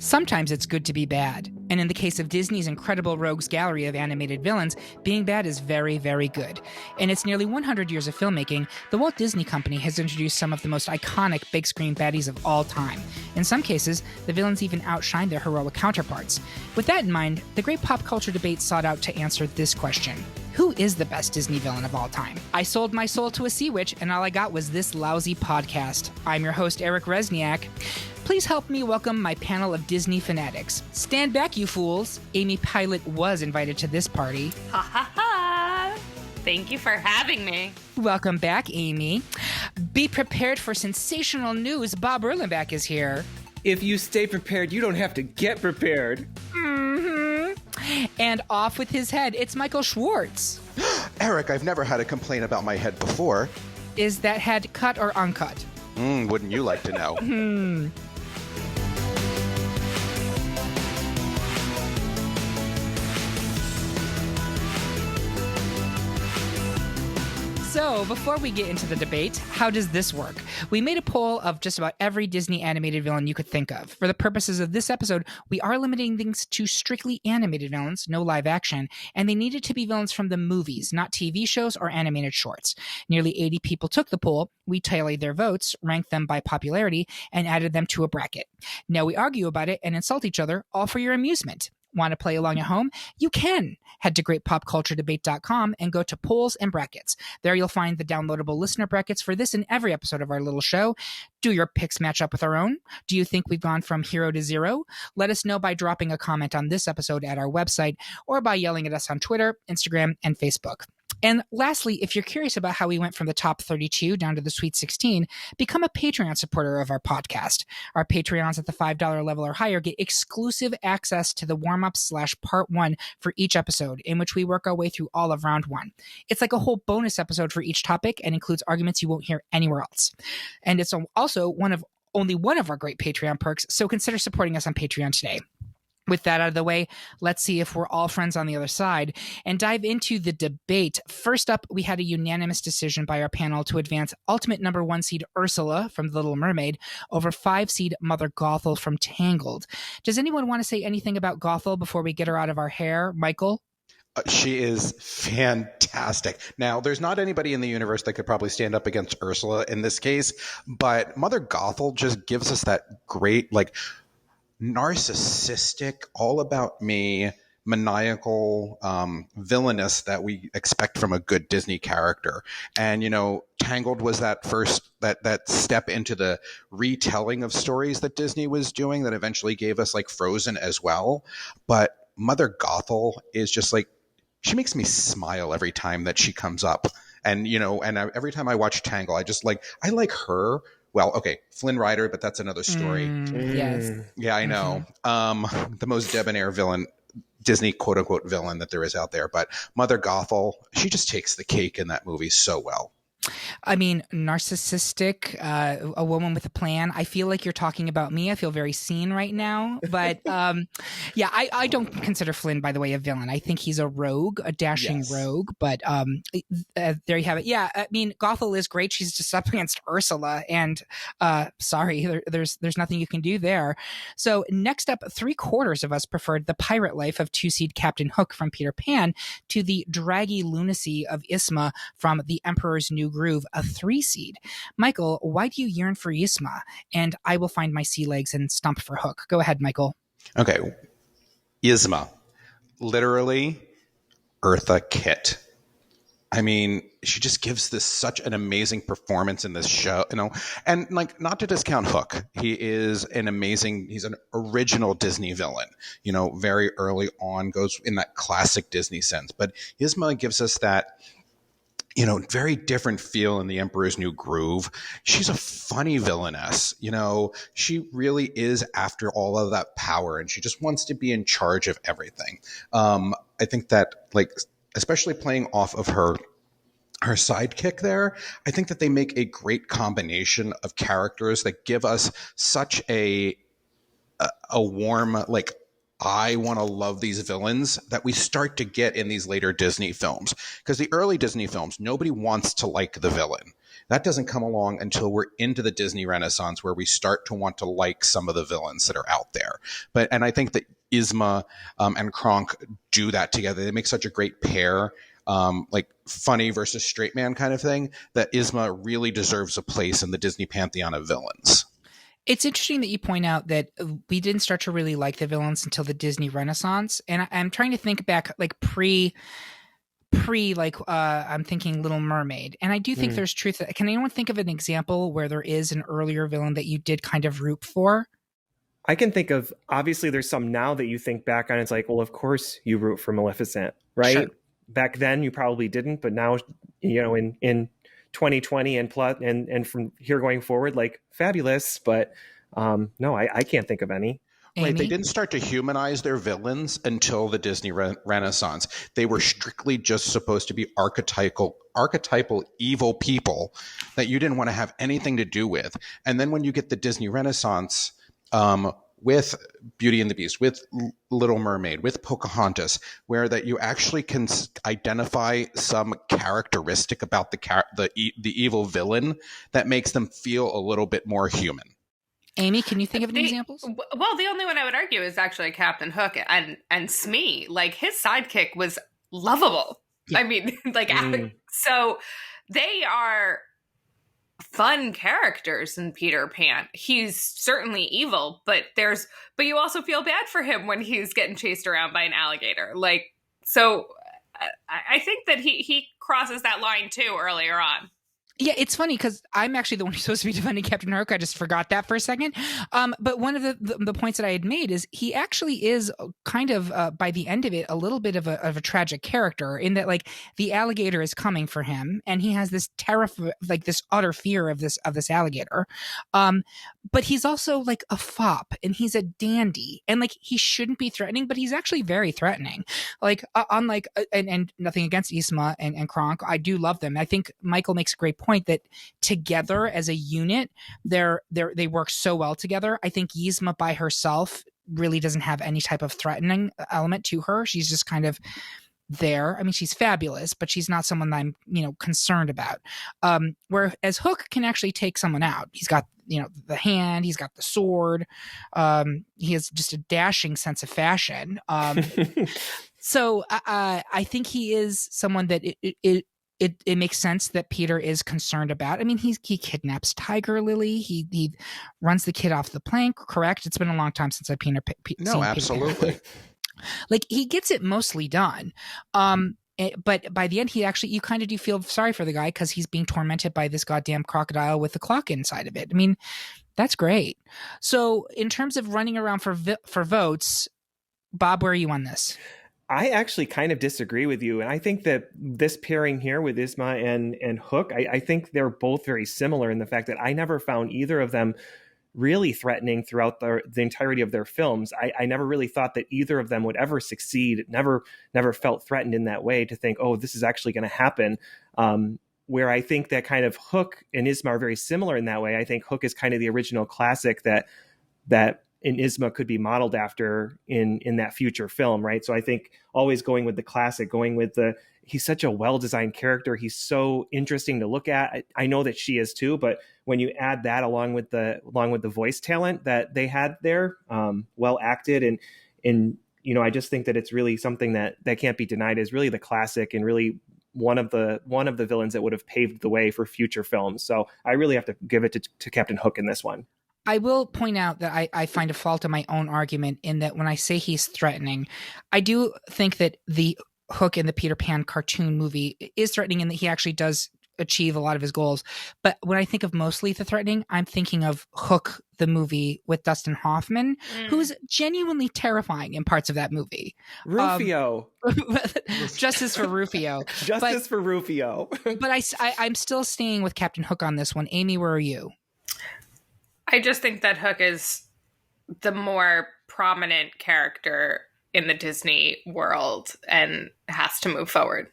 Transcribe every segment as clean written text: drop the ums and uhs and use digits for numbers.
Sometimes it's good to be bad, and in the case of Disney's incredible rogues gallery of animated villains, being bad is very, very good. In its nearly 100 years of filmmaking, the Walt Disney Company has introduced some of the most iconic big screen baddies of all time. In some cases, the villains even outshine their heroic counterparts. With that in mind, the great pop culture debate sought out to answer this question. Who is the best Disney villain of all time? I sold my soul to a sea witch, and all I got was this lousy podcast. I'm your host, Eric Resniak. Please help me welcome my panel of Disney fanatics. Stand back, you fools. Amy Pilot was invited to this party. Ha ha ha! Thank you for having me. Welcome back, Amy. Be prepared for sensational news. Bob Erlenbach is here. If you stay prepared, you don't have to get prepared. And off with his head, it's Michael Schwartz. Eric, I've never had a complaint about my head before. Is that head cut or uncut? Wouldn't you like to know? So, before we get into the debate, how does this work? We made a poll of just about every Disney animated villain you could think of. For the purposes of this episode, we are limiting things to strictly animated villains, no live action, and they needed to be villains from the movies, not TV shows or animated shorts. Nearly 80 people took the poll, we tallied their votes, ranked them by popularity, and added them to a bracket. Now we argue about it and insult each other, all for your amusement. Want to play along at home? You can. Head to greatpopculturedebate.com and go to polls and brackets. There you'll find the downloadable listener brackets for this and every episode of our little show. Do your picks match up with our own? Do you think we've gone from hero to zero? Let us know by dropping a comment on this episode at our website or by yelling at us on Twitter, Instagram, and Facebook. And lastly, if you're curious about how we went from the top 32 down to the Sweet 16, become a Patreon supporter of our podcast. Our Patreons at the $5 level or higher get exclusive access to the warm-up/part 1 for each episode, in which we work our way through all of round 1. It's like a whole bonus episode for each topic and includes arguments you won't hear anywhere else. And it's also only one of our great Patreon perks, so consider supporting us on Patreon today. With that out of the way, let's see if we're all friends on the other side and dive into the debate. First up, we had a unanimous decision by our panel to advance ultimate number 1 seed Ursula from The Little Mermaid over 5 seed Mother Gothel from Tangled. Does anyone want to say anything about Gothel before we get her out of our hair? Michael? She is fantastic. Now, there's not anybody in the universe that could probably stand up against Ursula in this case, but Mother Gothel just gives us that great, narcissistic, all about me, maniacal villainous that we expect from a good Disney character. And, Tangled was that first, that step into the retelling of stories that Disney was doing that eventually gave us Frozen as well. But Mother Gothel is just she makes me smile every time that she comes up. And, every time I watch Tangle, I just I like her. Well, okay, Flynn Rider, but that's another story. Yes. Yeah, I know. The most debonair villain, Disney quote-unquote villain that there is out there. But Mother Gothel, she just takes the cake in that movie so well. I mean, narcissistic, a woman with a plan. I feel like you're talking about me. I feel very seen right now. But yeah, I don't consider Flynn, by the way, a villain. I think he's a rogue, a dashing rogue. But there you have it. Yeah, I mean, Gothel is great. She's just up against Ursula. And sorry, there's nothing you can do there. So next up, 3/4 of us preferred the pirate life of 2 seed Captain Hook from Peter Pan to the draggy lunacy of Isma from The Emperor's New Groove, a 3 seed. Michael, why do you yearn for Yzma? And I will find my sea legs and stomp for Hook. Go ahead, Michael. Okay. Yzma. Literally, Eartha Kitt. I mean, she just gives this such an amazing performance in this show, and not to discount Hook. He's an original Disney villain, very early on, goes in that classic Disney sense. But Yzma gives us that, very different feel in The Emperor's New Groove. She's a funny villainess. She really is after all of that power and she just wants to be in charge of everything. I think that especially playing off of her sidekick there, I think that they make a great combination of characters that give us such a warm, I want to love these villains that we start to get in these later Disney films. Because the early Disney films, nobody wants to like the villain. That doesn't come along until we're into the Disney Renaissance, where we start to want to like some of the villains that are out there. And I think that Yzma and Kronk do that together. They make such a great pair, like funny versus straight man kind of thing, that Yzma really deserves a place in the Disney pantheon of villains. It's interesting that you point out that we didn't start to really like the villains until the Disney Renaissance. And I'm trying to think back, like I'm thinking Little Mermaid. And I do think there's truth. Can anyone think of an example where there is an earlier villain that you did kind of root for? I can think of, obviously there's some now that you think back on, it's like, well, of course you root for Maleficent, right? Sure. Back then you probably didn't, but now, in 2020 and from here going forward, like, fabulous. But no, I can't think of any. Amy? Right, they didn't start to humanize their villains until the Disney Renaissance. They were strictly just supposed to be archetypal evil people that you didn't want to have anything to do with. And then when you get the Disney Renaissance, with Beauty and the Beast, with Little Mermaid, with Pocahontas, where that you actually can identify some characteristic about the evil villain that makes them feel a little bit more human. Amy, can you think of any examples? Well, the only one I would argue is actually Captain Hook and Smee. Like, his sidekick was lovable. Yeah. I mean, like, so they are fun characters in Peter Pan. He's certainly evil, but you also feel bad for him when he's getting chased around by an alligator. Like, so I think that he crosses that line too earlier on. Yeah, it's funny because I'm actually the one who's supposed to be defending Captain Hook. I just forgot that for a second. But one of the points that I had made is he actually is kind of, by the end of it, a little bit of a tragic character, in that, like, the alligator is coming for him, and he has this this utter fear of this alligator. But he's also like a fop, and he's a dandy, and like he shouldn't be threatening, but he's actually very threatening. Like, unlike and nothing against Yzma and Kronk, I do love them. I think Michael makes a great point that together as a unit, they work so well together. I think Yzma by herself really doesn't have any type of threatening element to her. She's just kind of there. I mean, she's fabulous, but she's not someone that I'm, concerned about. Whereas Hook can actually take someone out. He's got, the hand, he's got the sword. He has just a dashing sense of fashion. So I think he is someone that it makes sense that Peter is concerned about. I mean, he kidnaps Tiger Lily. He runs the kid off the plank. Correct? It's been a long time since I've seen No, absolutely. Like, he gets it mostly done. But by the end, you kind of do feel sorry for the guy because he's being tormented by this goddamn crocodile with a clock inside of it. I mean, that's great. So in terms of running around for votes, Bob, where are you on this? I actually kind of disagree with you. And I think that this pairing here with Yzma and Hook, I think they're both very similar in the fact that I never found either of them really threatening throughout the entirety of their films. I never really thought that either of them would ever succeed. Never felt threatened in that way to think, oh, this is actually going to happen. Where I think that kind of Hook and Yzma are very similar in that way. I think Hook is kind of the original classic that in Yzma could be modeled after in that future film, right? So I think always going with the classic, he's such a well-designed character. He's so interesting to look at. I know that she is too, but when you add that along with the voice talent that they had there, well acted, and I just think that it's really something that can't be denied is really the classic and really one of the villains that would have paved the way for future films. So I really have to give it to Captain Hook in this one. I will point out that I find a fault in my own argument in that when I say he's threatening, I do think that the Hook in the Peter Pan cartoon movie is threatening in that he actually does achieve a lot of his goals. But when I think of mostly the threatening, I'm thinking of Hook, the movie with Dustin Hoffman, who's genuinely terrifying in parts of that movie. Rufio. Justice for Rufio. Justice for Rufio. But I'm still staying with Captain Hook on this one. Amy, where are you? I just think that Hook is the more prominent character in the Disney world and has to move forward.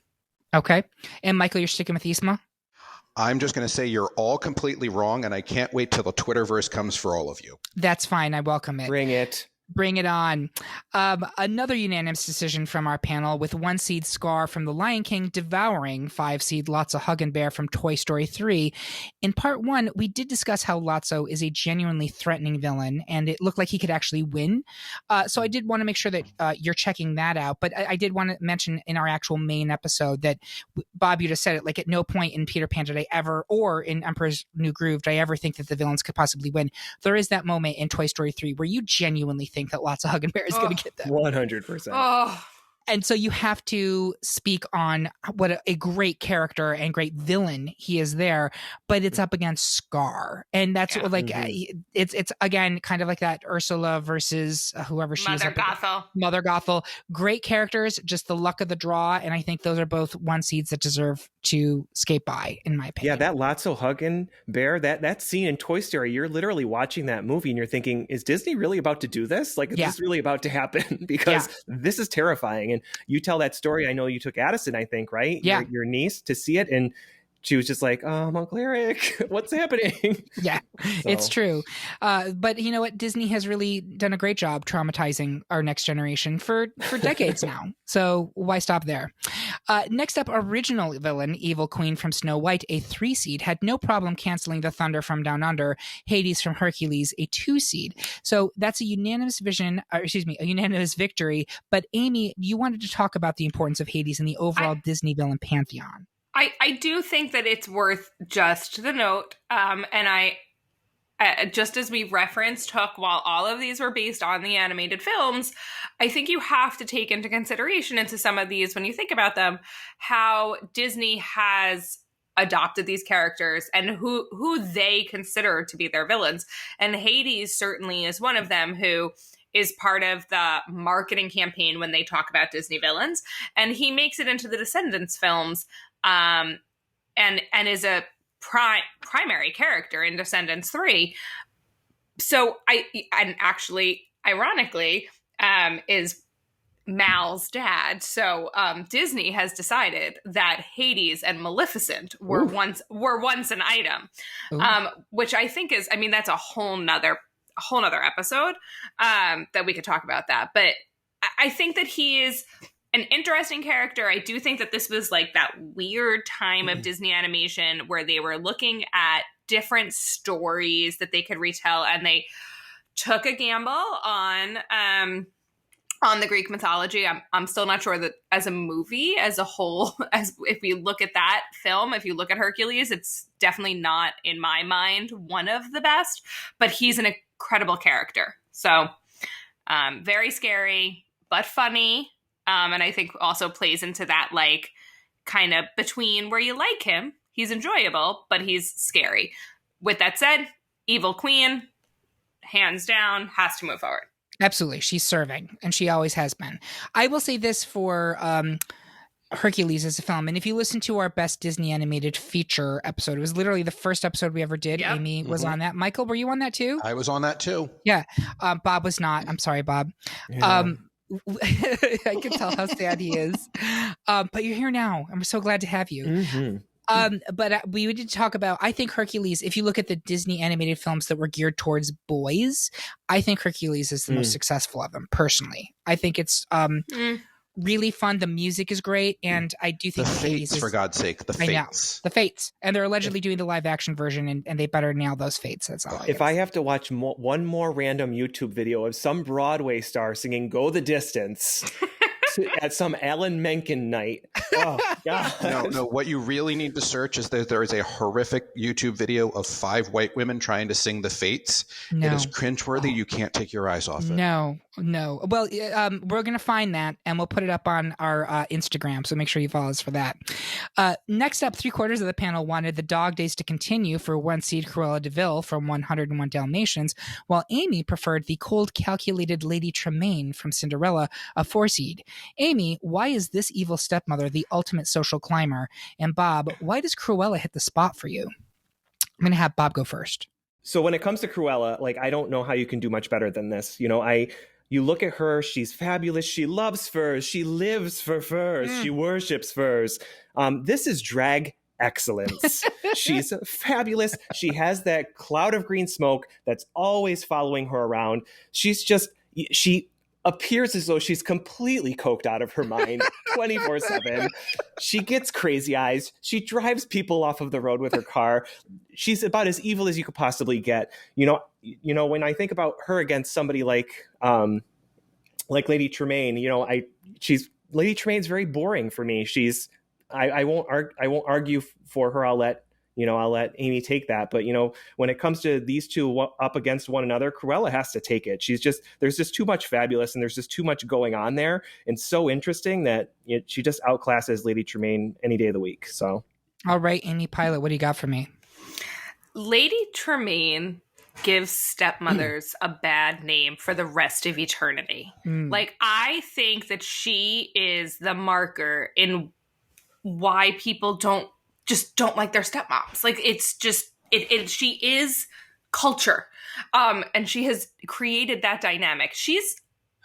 Okay. And Michael, you're sticking with Yzma? I'm just going to say you're all completely wrong, and I can't wait till the Twitterverse comes for all of you. That's fine. I welcome it. Bring it. Bring it on. Another unanimous decision from our panel, with 1 seed Scar from The Lion King devouring 5 seed Lotso Huggenbear from Toy Story 3. In part 1, we did discuss how Lotso is a genuinely threatening villain, and it looked like he could actually win. So I did want to make sure that you're checking that out. But I did want to mention in our actual main episode that, Bob, you just said it, like at no point in Peter Pan did I ever, or in Emperor's New Groove, did I ever think that the villains could possibly win. There is that moment in Toy Story 3 where you genuinely think that Lotso Huggenbear is going to get them. 100%. Oh, And so you have to speak on what a great character and great villain he is there, but it's up against Scar. And that's it's again, kind of like that Ursula versus whoever she is. Mother Gothel. Mother Gothel. Great characters, just the luck of the draw. And I think those are both 1 seeds that deserve to skate by, in my opinion. Yeah, that Lotso Huggenbear, that scene in Toy Story, you're literally watching that movie and you're thinking, is Disney really about to do this? Like, is this really about to happen? Because this is terrifying. And you tell that story, I know you took Addison, I think, right? Yeah. Your niece to see it, and she was just like, Uncle Eric, what's happening? Yeah, it's true. But you know what? Disney has really done a great job traumatizing our next generation for decades now. So why stop there? Next up, original villain, Evil Queen from Snow White, a 3 seed, had no problem canceling the Thunder from Down Under, Hades from Hercules, a 2 seed. So that's a unanimous victory. But Amy, you wanted to talk about the importance of Hades in the overall Disney villain pantheon. I do think that it's worth just the note, and I just as we referenced Hook, while all of these were based on the animated films, I think you have to take into consideration into some of these, when you think about them, how Disney has adopted these characters and who they consider to be their villains. And Hades certainly is one of them, who is part of the marketing campaign when they talk about Disney villains. And he makes it into the Descendants films, and is a primary character in Descendants 3. So ironically, is Mal's dad. So Disney has decided that Hades and Maleficent were once an item, which I think is, that's a whole nother episode that we could talk about that. But I think that he is an interesting character. I do think that this was like that weird time of Disney animation where they were looking at different stories that they could retell, and they took a gamble on the Greek mythology. I'm still not sure that as a movie as a whole, as if we look at that film, if you look at Hercules, it's definitely not, in my mind, one of the best, but he's an incredible character. So very scary, but funny. And I think also plays into that, like, kind of between where you like him, he's enjoyable, but he's scary. With that said, Evil Queen, hands down, has to move forward. Absolutely. She's serving, and she always has been. I will say this for Hercules as a film, and if you listen to our Best Disney Animated Feature episode, it was literally the first episode we ever did. Yep. Amy was on that. Michael, were you on that too? I was on that too. Yeah. Bob was not. I'm sorry, Bob. Yeah. I can tell how sad he is. But you're here now. I'm so glad to have you. Mm-hmm. But we did talk about, I think Hercules, if you look at the Disney animated films that were geared towards boys, I think Hercules is the most successful of them, personally. I think it's really fun. The music is great, and I do think the Fates, for God's sake, the Fates. The Fates. And they're allegedly doing the live action version, and they better nail those Fates. That's all. If I have to watch one more random YouTube video of some Broadway star singing "Go the Distance" at some Alan Menken night, oh God! No. What you really need to search is that there is a horrific YouTube video of 5 white women trying to sing the Fates. No. It is cringeworthy. You can't take your eyes off it. No. Well, we're going to find that, and we'll put it up on our Instagram, so make sure you follow us for that. Next up, 3/4 of the panel wanted the Dog Days to continue for 1 seed Cruella de Vil from 101 Dalmatians, while Amy preferred the cold, calculated Lady Tremaine from Cinderella, a 4 seed. Amy, why is this evil stepmother the ultimate social climber? And Bob, why does Cruella hit the spot for you? I'm going to have Bob go first. So when it comes to Cruella, like, I don't know how you can do much better than this. You look at her, she's fabulous. She loves furs. She lives for furs. She worships furs. This is drag excellence. She's fabulous. She has that cloud of green smoke that's always following her around. She's just, she appears as though she's completely coked out of her mind 24/7. She gets crazy eyes. She drives people off of the road with her car. She's about as evil as you could possibly get. You know, when I think about her against somebody like Lady Tremaine, Lady Tremaine's very boring for me. I won't argue for her. I'll let Amy take that. But, when it comes to these two up against one another, Cruella has to take it. There's just too much fabulous, and there's just too much going on there, and so interesting that she just outclasses Lady Tremaine any day of the week. So, all right, Amy Pilot, what do you got for me? Lady Tremaine gives stepmothers a bad name for the rest of eternity. Like, I think that she is the marker in why people don't like their stepmoms. Like, it's just she is culture. And she has created that dynamic. She's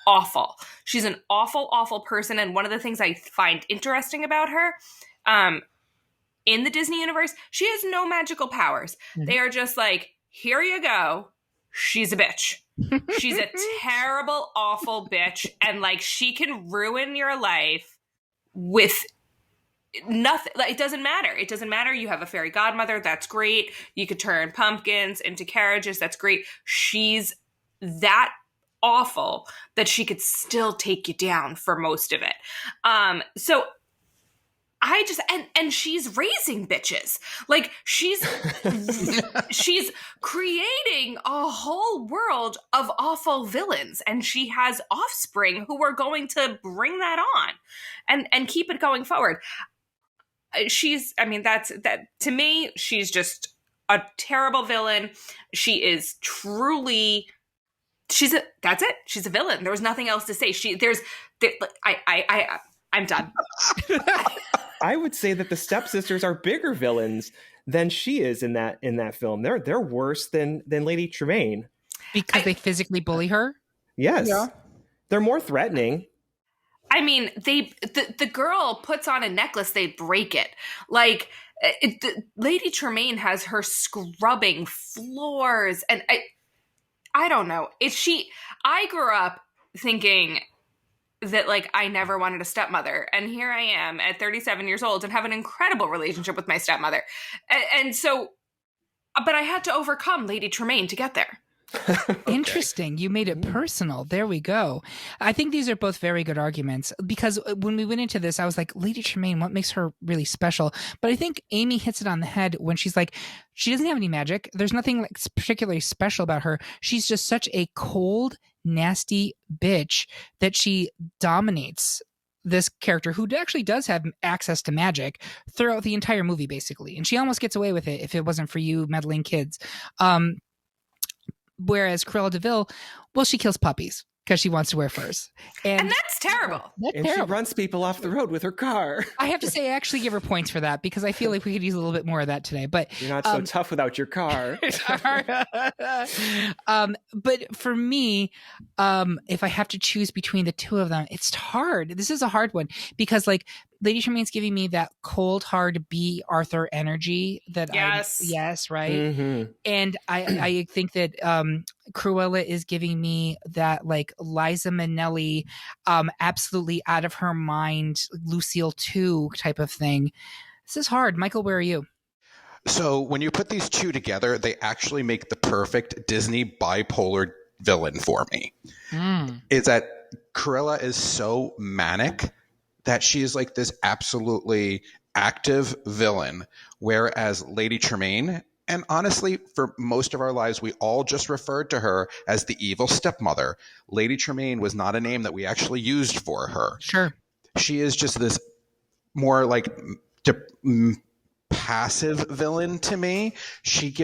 awful. She's an awful person. And one of the things I find interesting about her, in the Disney universe, she has no magical powers. Mm-hmm. They are just like, here you go. She's a bitch. She's a terrible, awful bitch. And like, she can ruin your life with nothing. Like, it doesn't matter. It doesn't matter. You have a fairy godmother. That's great. You could turn pumpkins into carriages. That's great. She's that awful that she could still take you down for most of it. So I just, and she's raising bitches. Like, she's creating a whole world of awful villains, and she has offspring who are going to bring that on and keep it going forward. That to me, she's just a terrible villain. She is truly, that's it. She's a villain. There was nothing else to say. I'm done. I would say that the stepsisters are bigger villains than she is in that film. They're worse than Lady Tremaine because they physically bully her. Yes, yeah. They're more threatening. I mean, the girl puts on a necklace, they break it. Like, Lady Tremaine has her scrubbing floors, and I don't know. I grew up thinking that, like, I never wanted a stepmother, and here I am at 37 years old and have an incredible relationship with my stepmother. And so, but I had to overcome Lady Tremaine to get there. Okay. Interesting. You made it personal. There we go. I think these are both very good arguments, because when we went into this, I was like, Lady Tremaine, what makes her really special? But I think Amy hits it on the head when she's like, she doesn't have any magic. There's nothing like particularly special about her. She's just such a cold, nasty bitch that she dominates this character who actually does have access to magic throughout the entire movie, basically. And she almost gets away with it if it wasn't for you meddling kids. Whereas Cruella de Vil, well, she kills puppies because she wants to wear furs. And that's terrible. She runs people off the road with her car. I have to say, I actually give her points for that, because I feel like we could use a little bit more of that today. But you're not so tough without your car. But for me, if I have to choose between the two of them, it's hard. This is a hard one, because like Lady Tremaine's giving me that cold, hard B. Arthur energy that yes, right. Mm-hmm. And I think that Cruella is giving me that like Liza Minnelli, absolutely out of her mind, Lucille 2 type of thing. This is hard. Michael, where are you? So when you put these two together, they actually make the perfect Disney bipolar villain for me. Is that Cruella is so manic that she is like this absolutely active villain, whereas Lady Tremaine, and honestly, for most of our lives, we all just referred to her as the evil stepmother. Lady Tremaine was not a name that we actually used for her. Sure. She is just this more like passive villain to me. She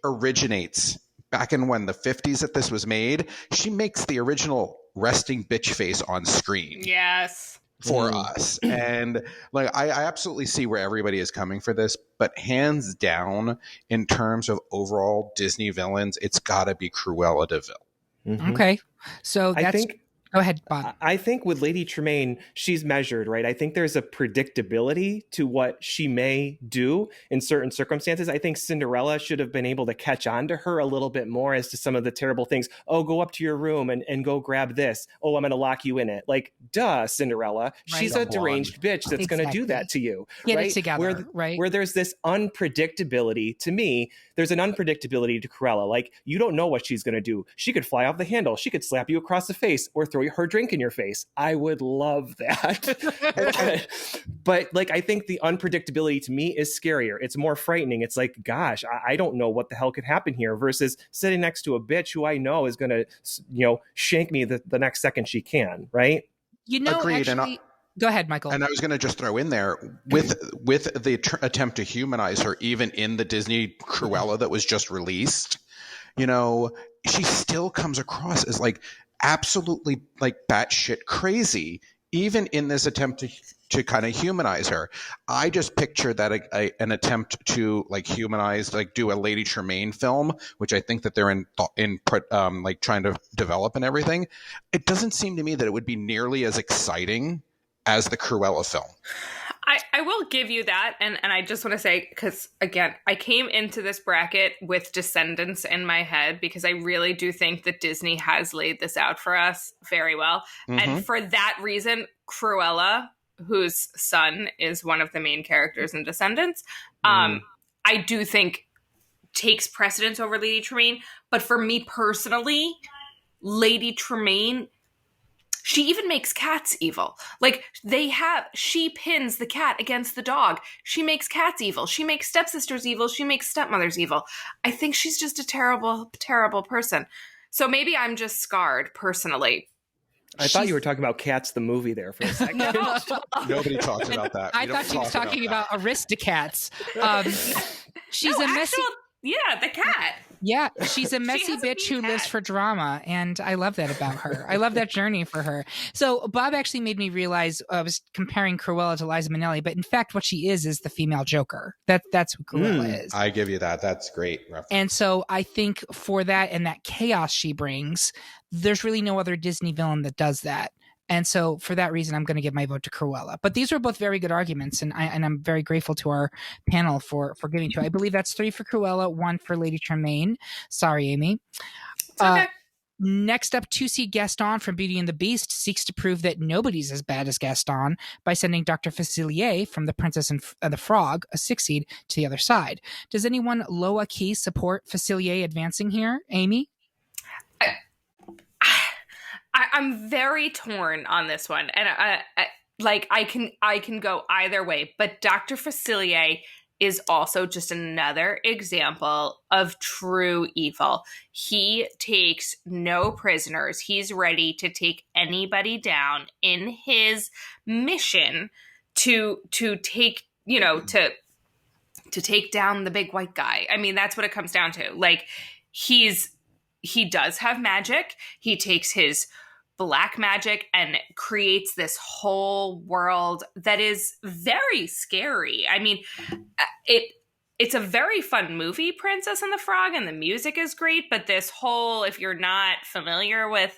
originates back in when the 50s that this was made. She makes the original resting bitch face on screen. Yes. For us. And like I absolutely see where everybody is coming for this, but hands down, in terms of overall Disney villains, it's gotta be Cruella de Vil. Mm-hmm. Okay. So that's Go ahead, Bob. I think with Lady Tremaine, she's measured, right? I think there's a predictability to what she may do in certain circumstances. I think Cinderella should have been able to catch on to her a little bit more as to some of the terrible things. Oh, go up to your room and go grab this. Oh, I'm going to lock you in it. Like, duh, Cinderella. Right. She's a deranged bitch that's going to do that to you. Get right? it together, right? Where there's this unpredictability, to me, there's an unpredictability to Cruella. Like, you don't know what she's going to do. She could fly off the handle. She could slap you across the face or throw her drink in your face. I would love that. But like, I think the unpredictability to me is scarier. It's more frightening. It's like, gosh, I don't know what the hell could happen here, versus sitting next to a bitch who I know is going to, shank me the next second she can. Right. Agreed. Actually, go ahead, Michael. And I was going to just throw in there with the attempt to humanize her, even in the Disney Cruella that was just released, she still comes across as like absolutely like batshit crazy, even in this attempt to kind of humanize her. I just picture that an attempt to like humanize, like do a Lady Tremaine film, which I think that they're in like trying to develop and everything. It doesn't seem to me that it would be nearly as exciting as the Cruella film. I will give you that. And I just want to say, because again, I came into this bracket with Descendants in my head, because I really do think that Disney has laid this out for us very well. Mm-hmm. And for that reason, Cruella, whose son is one of the main characters in Descendants, I do think takes precedence over Lady Tremaine. But for me personally, Lady Tremaine, she even makes cats evil. Like, she pins the cat against the dog. She makes cats evil. She makes stepsisters evil. She makes stepmothers evil. I think she's just a terrible, terrible person. So maybe I'm just scarred personally. I thought you were talking about Cats the movie there for a second. Nobody talks about that. I thought she was talking about Aristocats. She's a messy... Yeah, the cat. Yeah, she's a messy bitch who lives for drama, and I love that about her. I love that journey for her. So Bob actually made me realize I was comparing Cruella to Liza Minnelli, but in fact what she is the female Joker. That's who Cruella is. I give you that. That's great reference. And so I think for that and that chaos she brings, there's really no other Disney villain that does that. And so for that reason, I'm going to give my vote to Cruella. But these were both very good arguments, and I'm very grateful to our panel for giving to. I believe that's 3 for Cruella, 1 for Lady Tremaine. Sorry, Amy. It's okay. Next up, 2C Gaston from Beauty and the Beast seeks to prove that nobody's as bad as Gaston by sending Dr. Facilier from The Princess and the Frog, a 6 seed, to the other side. Does anyone low-key support Facilier advancing here? Amy? I'm very torn on this one, and I can go either way. But Dr. Facilier is also just another example of true evil. He takes no prisoners. He's ready to take anybody down in his mission to take to take down the big white guy. I mean, that's what it comes down to. Like, he does have magic. He takes his black magic and creates this whole world that is very scary. I mean, it's a very fun movie, Princess and the Frog, and the music is great, but this whole, if you're not familiar with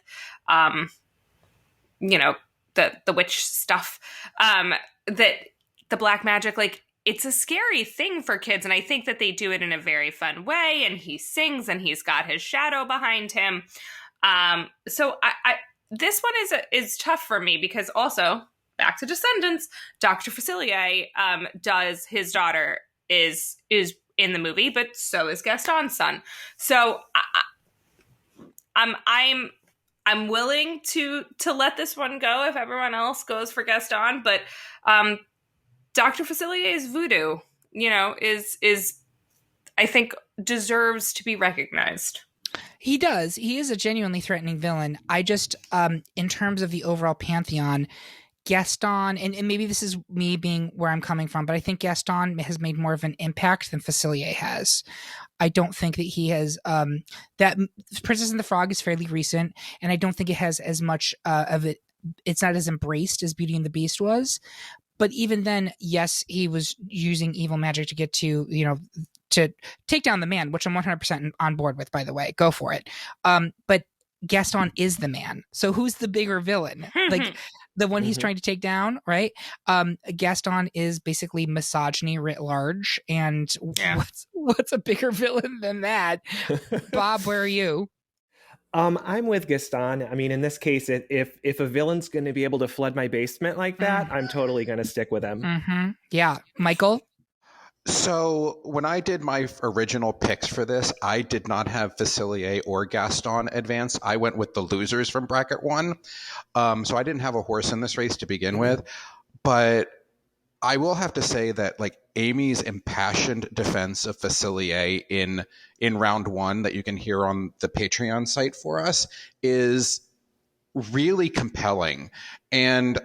the witch stuff, that the black magic, like, it's a scary thing for kids, and I think that they do it in a very fun way, and he sings and he's got his shadow behind him. So I this one is tough for me, because also, back to Descendants, Dr. Facilier does, his daughter is in the movie, but so is Gaston's son. So I'm willing to let this one go if everyone else goes for Gaston, but Dr. Facilier's voodoo, is I think deserves to be recognized. He does. He is a genuinely threatening villain. I just, in terms of the overall pantheon, Gaston, and maybe this is me being where I'm coming from, but I think Gaston has made more of an impact than Facilier has. I don't think that he has, that Princess and the Frog is fairly recent, and I don't think it has as much of it. It's not as embraced as Beauty and the Beast was. But even then, yes, he was using evil magic to get to, to take down the man, which I'm 100% on board with, by the way. Go for it. But Gaston is the man. So who's the bigger villain? Like the one he's trying to take down, right? Gaston is basically misogyny writ large. And what's a bigger villain than that? Bob, where are you? I'm with Gaston. I mean, in this case, if a villain's going to be able to flood my basement like that, I'm totally going to stick with him. Mm-hmm. Yeah. Michael? So when I did my original picks for this, I did not have Facilier or Gaston advance. I went with the losers from bracket 1. So I didn't have a horse in this race to begin with. But I will have to say that like Amy's impassioned defense of Facilier in round 1 that you can hear on the Patreon site for us is really compelling. And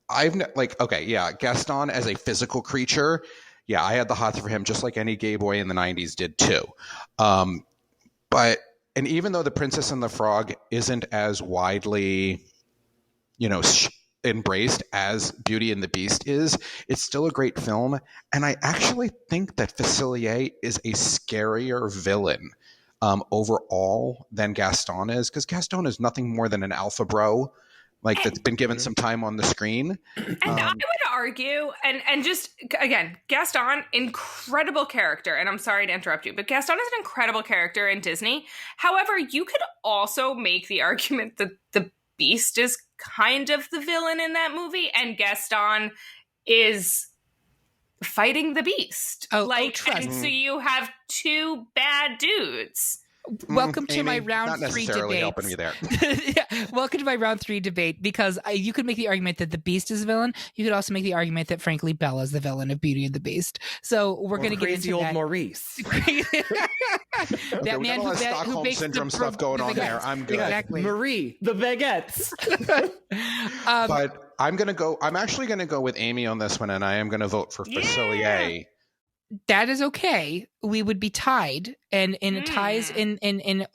Gaston as a physical creature, yeah, I had the hots for him just like any gay boy in the 90s did too. And even though The Princess and the Frog isn't as widely, embraced as Beauty and the Beast is, it's still a great film. And I actually think that Facilier is a scarier villain overall than Gaston is, because Gaston is nothing more than an alpha bro, that's been given some time on the screen. And I would argue, and just, again, Gaston, incredible character, and I'm sorry to interrupt you, but Gaston is an incredible character in Disney. However, you could also make the argument that the Beast is kind of the villain in that movie, and Gaston is fighting the Beast. And so you have two bad dudes. Welcome to Amy, my round 3 debate. Helping me there. Yeah, welcome to my round 3 debate, because you could make the argument that the Beast is a villain. You could also make the argument that, frankly, Belle is the villain of Beauty and the Beast. So we're going to get into crazy old that. Maurice. That man who Stockholm bakes syndrome the stuff going on there. I'm good. Exactly. Marie, the baguettes. But I'm actually going to go with Amy on this one, and I am going to vote for Facilier. That is okay. We would be tied, and it ties in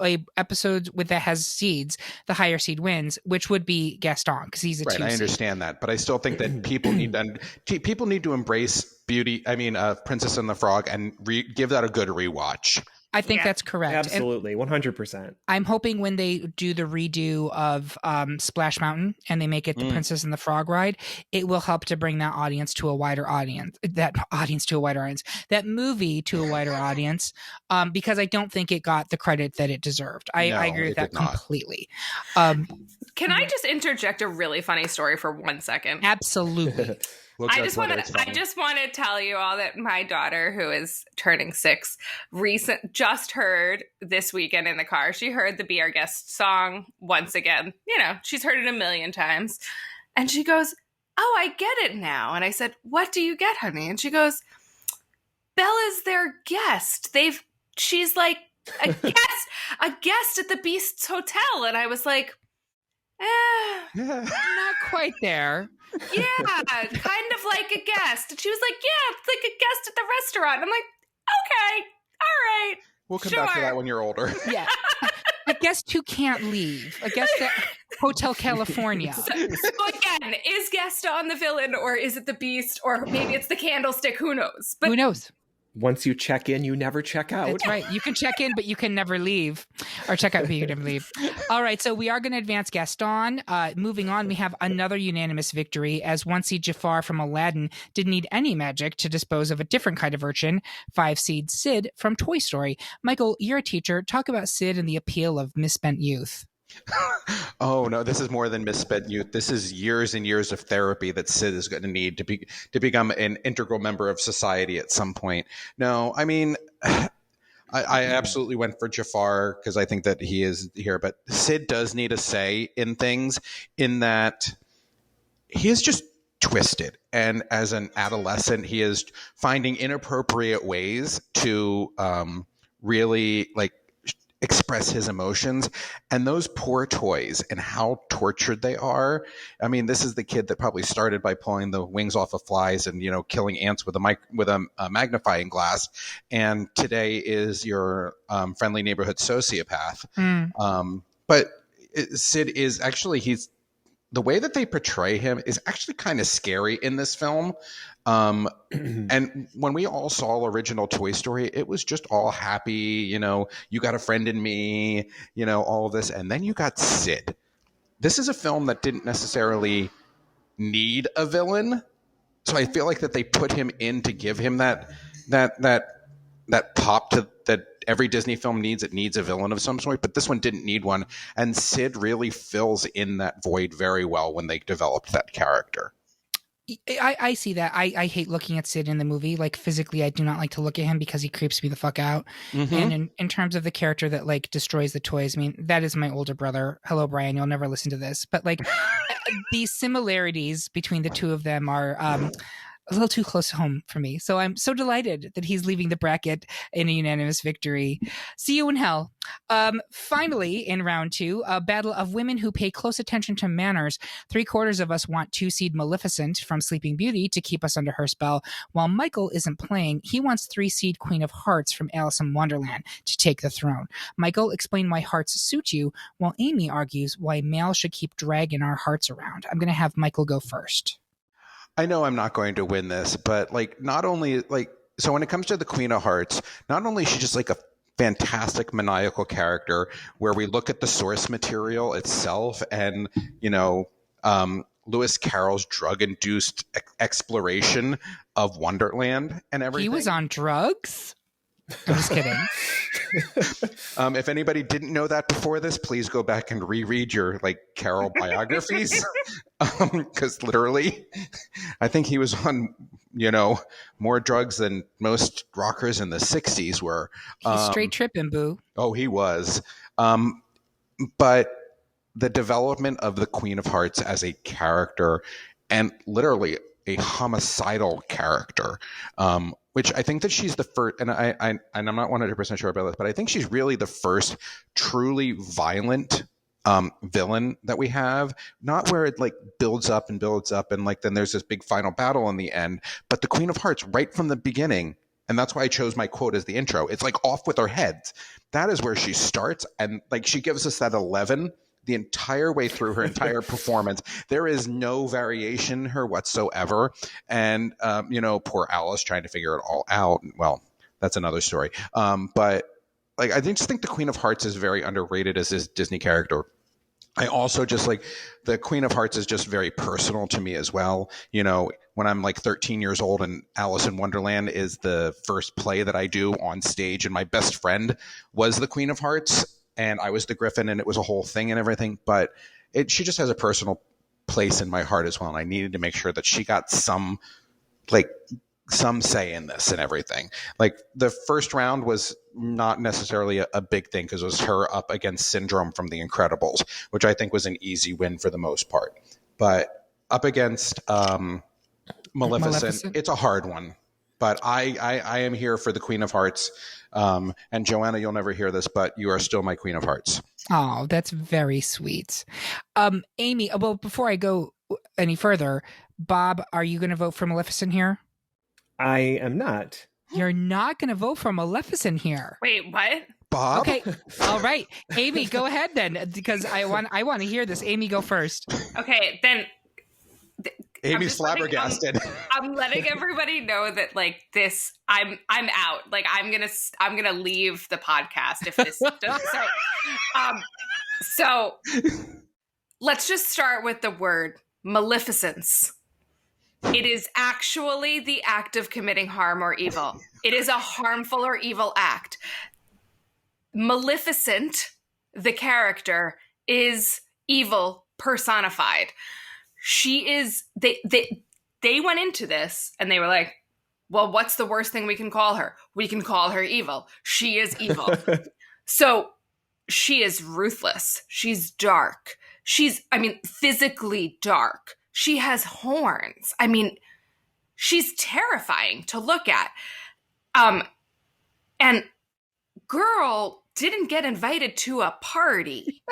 a episode that has seeds. The higher seed wins, which would be Gaston, because he's a 2 seed. I understand that, but I still think that people need to embrace Princess and the Frog and give that a good rewatch. I think that's correct. Absolutely, 100%. I'm hoping when they do the redo of Splash Mountain and they make it the Princess and the Frog ride, it will help to bring that audience to a wider audience. That movie to a wider audience, because I don't think it got the credit that it desered. I agree with that completely. Can I just interject a really funny story for 1 second? Absolutely. I just want to tell you all that my daughter, who is turning 6, just heard this weekend in the car. She heard the Be Our Guest song once again. She's heard it a million times. And she goes, "Oh, I get it now." And I said, "What do you get, honey?" And she goes, "Belle is their guest. She's like a guest at the Beast's hotel." And I was like, not quite there. Yeah, kind of like a guest. And she was like, "Yeah, it's like a guest at the restaurant." I'm like, "Okay, all right. We'll come back to that when you're older." Yeah. A guest who can't leave. A guest at Hotel California. So again, is Gaston the villain, or is it the Beast, or maybe it's the Candlestick? Who knows? But who knows? Once you check in, you never check out. That's right. You can check in, but you can never leave. Or check out, but you can never leave. All right. So we are going to advance Gaston. Moving on, we have another unanimous victory, as 1 seed Jafar from Aladdin didn't need any magic to dispose of a different kind of urchin, 5 seed Sid from Toy Story. Michael, you're a teacher. Talk about Sid and the appeal of misspent youth. Oh no, this is more than misspent youth. This is years and years of therapy that Sid is going to need to become an integral member of society at some point. No, I mean, I absolutely went for Jafar because I think that he is here, but Sid does need a say in things, in that he is just twisted, and as an adolescent, he is finding inappropriate ways to really express his emotions. And those poor toys and how tortured they are. I mean, this is the kid that probably started by pulling the wings off of flies and killing ants with a magnifying glass, and today is your friendly neighborhood sociopath. But Sid is actually, the way that they portray him is actually kind of scary in this film. And when we all saw original Toy Story, it was just all happy, you got a friend in me, all of this. And then you got Sid. This is a film that didn't necessarily need a villain. So I feel like that they put him in to give him that pop that every Disney film needs. It needs a villain of some sort, but this one didn't need one. And Sid really fills in that void very well when they developed that character. I see that. I hate looking at Sid in the movie. Like, physically, I do not like to look at him because he creeps me the fuck out. Mm-hmm. And in terms of the character that, like, destroys the toys, I mean, that is my older brother. Hello, Brian. You'll never listen to this. But, like, the similarities between the two of them are a little too close to home for me. So I'm so delighted that he's leaving the bracket in a unanimous victory. See you in hell. Finally, in round 2, a battle of women who pay close attention to manners. 3/4 of us want 2-seed Maleficent from Sleeping Beauty to keep us under her spell. While Michael isn't playing, he wants 3-seed Queen of Hearts from Alice in Wonderland to take the throne. Michael, explain why hearts suit you, while Amy argues why Mal should keep dragging our hearts around. I'm going to have Michael go first. I know I'm not going to win this, but not only so when it comes to the Queen of Hearts, not only is she just a fantastic maniacal character where we look at the source material itself and, Lewis Carroll's drug-induced exploration of Wonderland and everything. He was on drugs? I'm just kidding. If anybody didn't know that before this, please go back and reread your Carroll biographies, because literally, I think he was on more drugs than most rockers in the '60s were. He's straight tripping, boo. Oh, he was. But the development of the Queen of Hearts as a character, and literally a homicidal character, which I think that she's the first, and I'm not 100% sure about this, but I think she's really the first truly violent villain that we have. Not where it builds up and then there's this big final battle in the end, but the Queen of Hearts right from the beginning. And that's why I chose my quote as the intro. It's off with our heads. That is where she starts, and she gives us that 11 the entire way through her entire performance. There is no variation in her whatsoever. And, poor Alice trying to figure it all out. Well, that's another story. But I just think the Queen of Hearts is very underrated as this Disney character. I also just the Queen of Hearts is just very personal to me as well. When I'm 13 years old and Alice in Wonderland is the first play that I do on stage, and my best friend was the Queen of Hearts, and I was the Griffin, and it was a whole thing and everything. But she just has a personal place in my heart as well. And I needed to make sure that she got some say in this and everything. The first round was not necessarily a big thing because it was her up against Syndrome from The Incredibles, which I think was an easy win for the most part. But up against Maleficent, it's a hard one. But I am here for the Queen of Hearts. And Joanna, you'll never hear this, but you are still my Queen of Hearts. Oh, that's very sweet. Amy, well, before I go any further, Bob, are you going to vote for Maleficent here? I am not. You're not going to vote for Maleficent here. Wait, what? Bob? Okay. All right. Amy, go ahead then, because I want to hear this. Amy, go first. Okay, then Amy's flabbergasted. I'm letting everybody know that this, I'm out. I'm gonna leave the podcast if this doesn't. So let's just start with the word maleficence. It is actually the act of committing harm or evil. It is a harmful or evil act. Maleficent, the character, is evil personified. She is, they went into this and they were like, well, what's the worst thing we can call her? We can call her evil. She is evil. So she is ruthless. She's dark. She's physically dark. She has horns. She's terrifying to look at. And girl didn't get invited to a party.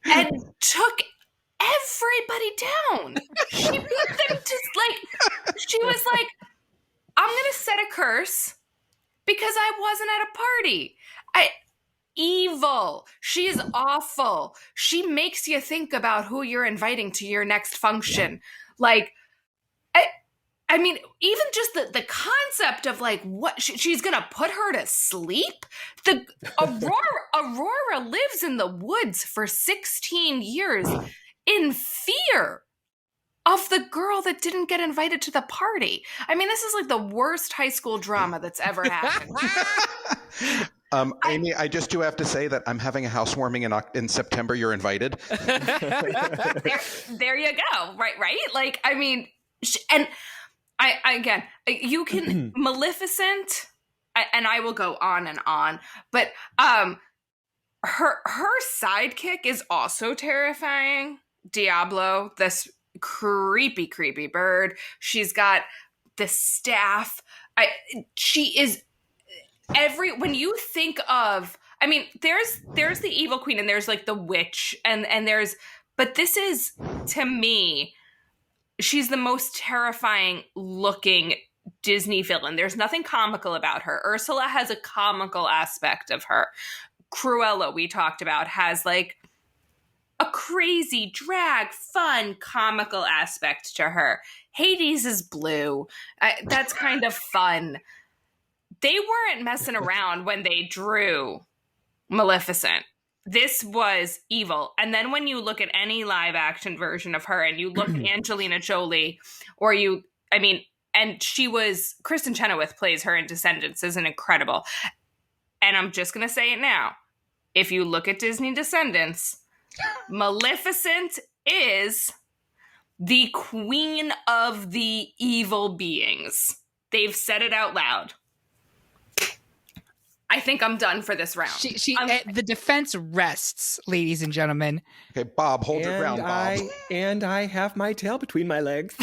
and took everybody down. She put them to she was like, I'm gonna set a curse because I wasn't at a party. evil. She is awful. She makes you think about who you're inviting to your next function. Like, I mean, even just the concept of like what she's gonna put her to sleep. The Aurora lives in the woods for 16 years in fear of the girl that didn't get invited to the party. I mean, this is like the worst high school drama that's ever happened. Amy, I just do have to say that I'm having a housewarming in September. You're invited. there you go. Right. Like, I mean, and I again, you can Maleficent, and I will go on and on, but her sidekick is also terrifying. Diablo, this creepy bird. She's got the staff. She is when you think of, I mean, there's the evil queen and there's like the witch and but this is, to me, she's the most terrifying looking Disney villain. There's nothing comical about her. Ursula has a comical aspect of her. Cruella, we talked about, has like a crazy, drag, fun, comical aspect to her. Hades is blue. That's kind of fun. They weren't messing around when they drew Maleficent. This was evil. And then when you look at any live action version of her and you look at Angelina Jolie, and Kristen Chenoweth plays her in Descendants, isn't incredible. And I'm just going to say it now. If you look at Disney Descendants, Maleficent is the queen of the evil beings. They've said it out loud. I think I'm done for this round. The defense rests, ladies and gentlemen. Okay, Bob, hold your ground, Bob. I have my tail between my legs.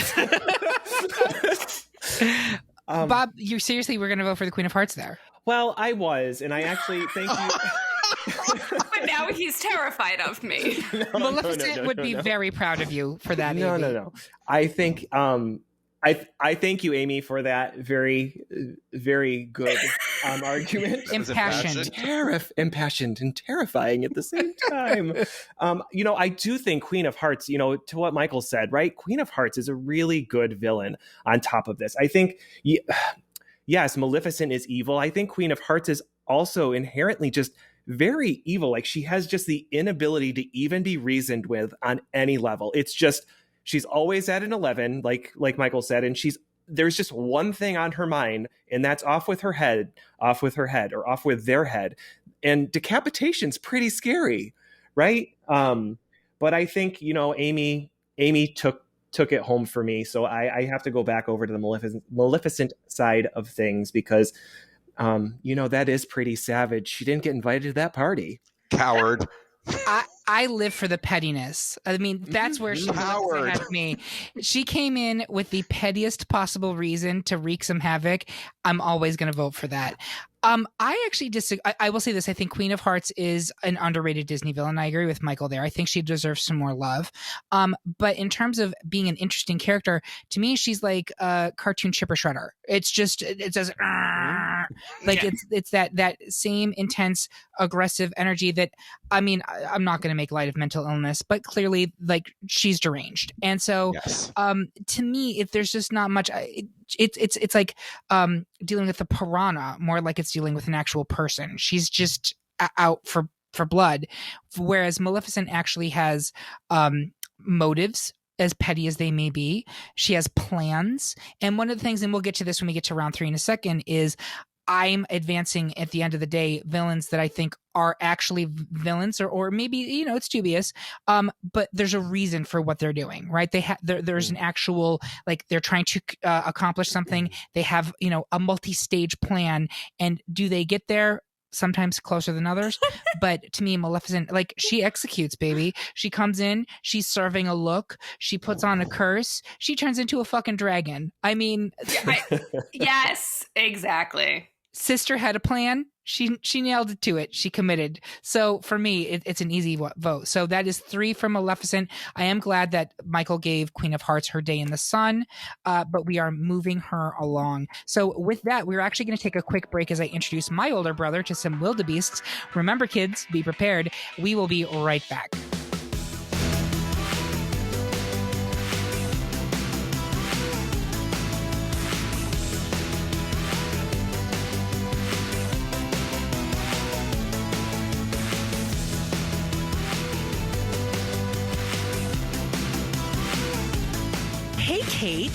Bob, you seriously were going to vote for the Queen of Hearts there? Well, I was, and I actually thank you. But now he's terrified of me. Maleficent would be very proud of you for that. No. I think I thank you, Amy, for that very, very good argument. Impassioned. Impassioned and terrifying at the same time. I do think Queen of Hearts, to what Michael said, right? Queen of Hearts is a really good villain on top of this. I think, yes, Maleficent is evil. I think Queen of Hearts is also inherently just very evil. Like, she has just the inability to even be reasoned with on any level. It's just, she's always at an 11, like Michael said, and there's just one thing on her mind, and that's off with her head, or off with their head. And decapitation's pretty scary, right? But I think, Amy took it home for me. So I have to go back over to the Maleficent side of things because, that is pretty savage. She didn't get invited to that party. Coward. I live for the pettiness. I mean, that's where she had me. She came in with the pettiest possible reason to wreak some havoc. I'm always going to vote for that. I actually disagree. I will say this. I think Queen of Hearts is an underrated Disney villain. I agree with Michael there. I think she deserves some more love. But in terms of being an interesting character, to me, she's like a cartoon Chipper Shredder. It's just, it says, like it's that same intense, aggressive energy that, I mean, I'm not going to make light of mental illness, but clearly, like, she's deranged. And so, yes. To me, if there's just not much, it's like dealing with a piranha more like it's dealing with an actual person. She's just out for blood, whereas Maleficent actually has motives, as petty as they may be. She has plans, and one of the things, and we'll get to this when we get to round 3 in a second, is I'm advancing at the end of the day villains that I think are actually villains, or maybe, it's dubious. But there's a reason for what they're doing, right? There's an actual, like, they're trying to accomplish something. They have, a multi-stage plan, and do they get there? Sometimes closer than others. But to me, Maleficent, like, she executes, baby. She comes in, she's serving a look, she puts on a curse, she turns into a fucking dragon. I mean, yes, exactly. Sister had a plan. She nailed it to it. She committed. So for me, it's an easy vote. So that is 3 from Maleficent. I am glad that Michael gave Queen of Hearts her day in the sun, but we are moving her along. So with that, we're actually going to take a quick break as I introduce my older brother to some wildebeests. Remember, kids, be prepared. We will be right back. Hey, Kate.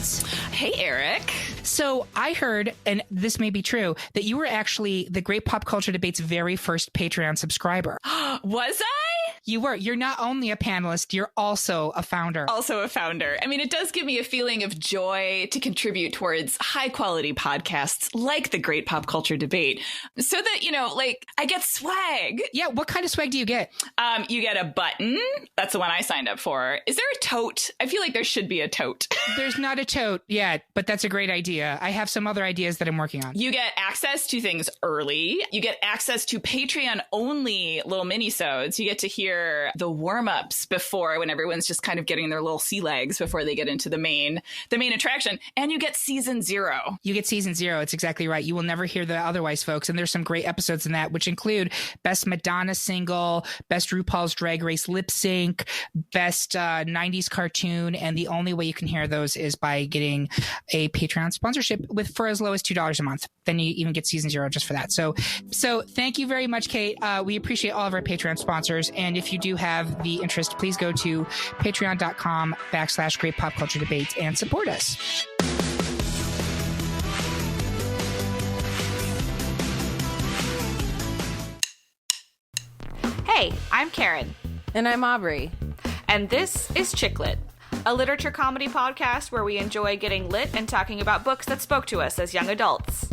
Hey, Eric. So I heard, and this may be true, that you were actually the Great Pop Culture Debate's very first Patreon subscriber. Was I? You were. You're not only a panelist, you're also a founder. Also a founder. I mean, it does give me a feeling of joy to contribute towards high quality podcasts like the Great Pop Culture Debate so that, you know, like I get swag. Yeah. What kind of swag do you get? You get a button. That's the one I signed up for. Is there a tote? I feel like there should be a tote. There's not a tote yet, but that's a great idea. I have some other ideas that I'm working on. You get access to things early. You get access to Patreon only little mini-sodes. You get to hear the warm-ups before, when everyone's just kind of getting their little sea legs before they get into the main attraction. And you get season 0. You get season 0. It's exactly right. You will never hear the otherwise, folks. And there's some great episodes in that, which include Best Madonna Single, Best RuPaul's Drag Race Lip Sync, Best 90s Cartoon. And the only way you can hear those is by getting a Patreon sponsorship for as low as $2 a month. Then you even get season 0 just for that. So thank you very much, Kate. We appreciate all of our Patreon sponsors. And if you do have the interest, please go to patreon.com/Great Pop Culture Debate and support us. Hey, I'm Karen. And I'm Aubrey. And this is Chicklit, a literature comedy podcast where we enjoy getting lit and talking about books that spoke to us as young adults.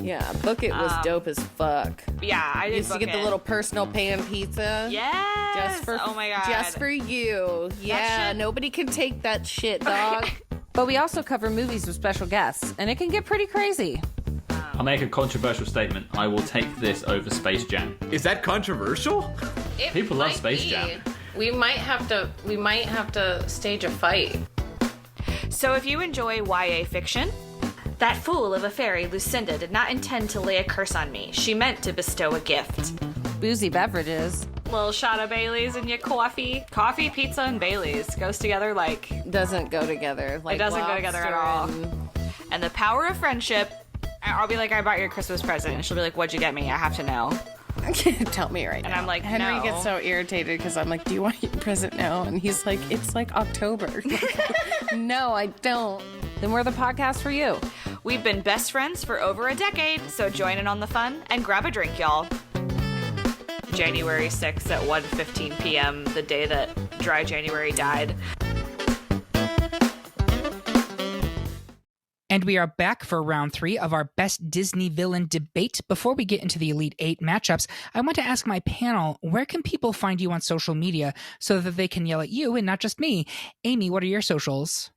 Yeah, Book It was dope as fuck. Yeah, I did used to get the little personal pan pizza. Yes. Oh my god. Just for you. Yeah, nobody can take that shit, dog. But we also cover movies with special guests, and it can get pretty crazy. I'll make a controversial statement. I will take this over Space Jam. Is that controversial? People love Space Jam. We might have to stage a fight. So if you enjoy YA fiction, that fool of a fairy, Lucinda, did not intend to lay a curse on me. She meant to bestow a gift. Boozy beverages. Little shot of Bailey's in your coffee. Coffee, pizza, and Bailey's goes together like... Doesn't go together. Like it doesn't go together at all. And the power of friendship. I'll be like, I bought you a Christmas present. And she'll be like, what'd you get me? I have to know. Tell me right now. And I'm like, Henry no. gets so irritated because I'm like, do you want your present now? And he's like, it's like October. No, I don't. Then we're the podcast for you. We've been best friends for over a decade, so join in on the fun and grab a drink, y'all. January 6th at 1:15 p.m., the day that Dry January died. And we are back for round 3 of our best Disney villain debate. Before we get into the Elite 8 matchups, I want to ask my panel, where can people find you on social media so that they can yell at you and not just me? Amy, what are your socials?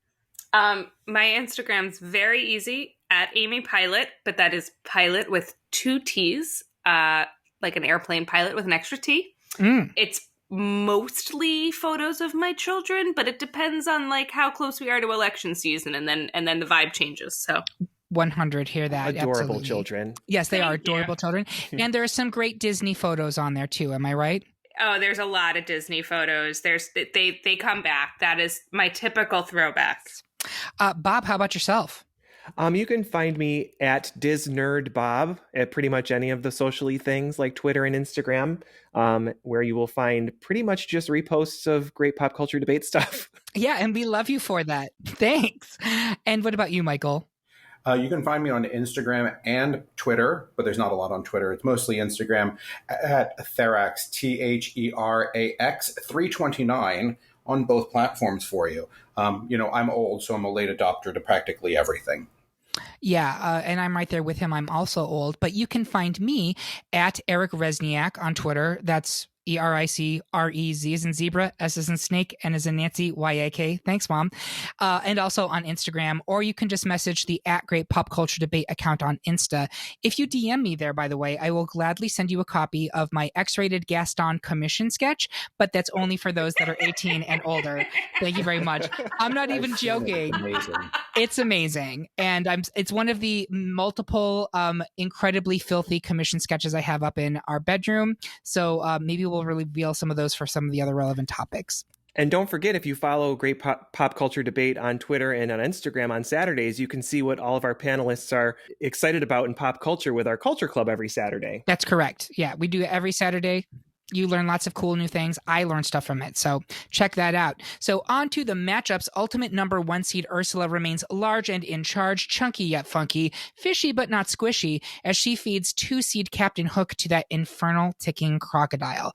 My Instagram's very easy, at Amy Pilot, but that is pilot with 2 T's, like an airplane pilot with an extra T. It's mostly photos of my children, but it depends on like how close we are to election season, and then the vibe changes. So 100, hear that. Adorable Absolutely. children. Yes, they are Thank you. adorable children. And there are some great Disney photos on there too. Am I right? Oh, there's a lot of Disney photos. They come back. That is my typical throwbacks. Bob, how about yourself? You can find me at DisNerdBob at pretty much any of the socially things like Twitter and Instagram, where you will find pretty much just reposts of Great Pop Culture Debate stuff. Yeah, and we love you for that. Thanks. And what about you, Michael? You can find me on Instagram and Twitter, but there's not a lot on Twitter. It's mostly Instagram at Therax, THERAX 329 on both platforms for you. I'm old, so I'm a late adopter to practically everything. Yeah, and I'm right there with him. I'm also old, but you can find me at Eric Resniak on Twitter. That's ERICREZ as in zebra, S as in snake, N as in Nancy, YAK. Thanks, Mom. And also on Instagram, or you can just message the @GreatPopCultureDebate account on Insta. If you DM me there, by the way, I will gladly send you a copy of my X-rated Gaston commission sketch, but that's only for those that are 18 and older. Thank you very much. I'm not even joking. Amazing. It's amazing. And it's one of the multiple incredibly filthy commission sketches I have up in our bedroom. So maybe we'll reveal some of those for some of the other relevant topics. And don't forget, if you follow Great Pop Culture Debate on Twitter and on Instagram on Saturdays, you can see what all of our panelists are excited about in pop culture with our Culture Club every Saturday. That's correct. Yeah, we do it every Saturday. You learn lots of cool new things. I learn stuff from it. So check that out. So on to the matchups. Ultimate number 1 seed Ursula remains large and in charge, chunky yet funky, fishy but not squishy, as she feeds 2 seed Captain Hook to that infernal ticking crocodile.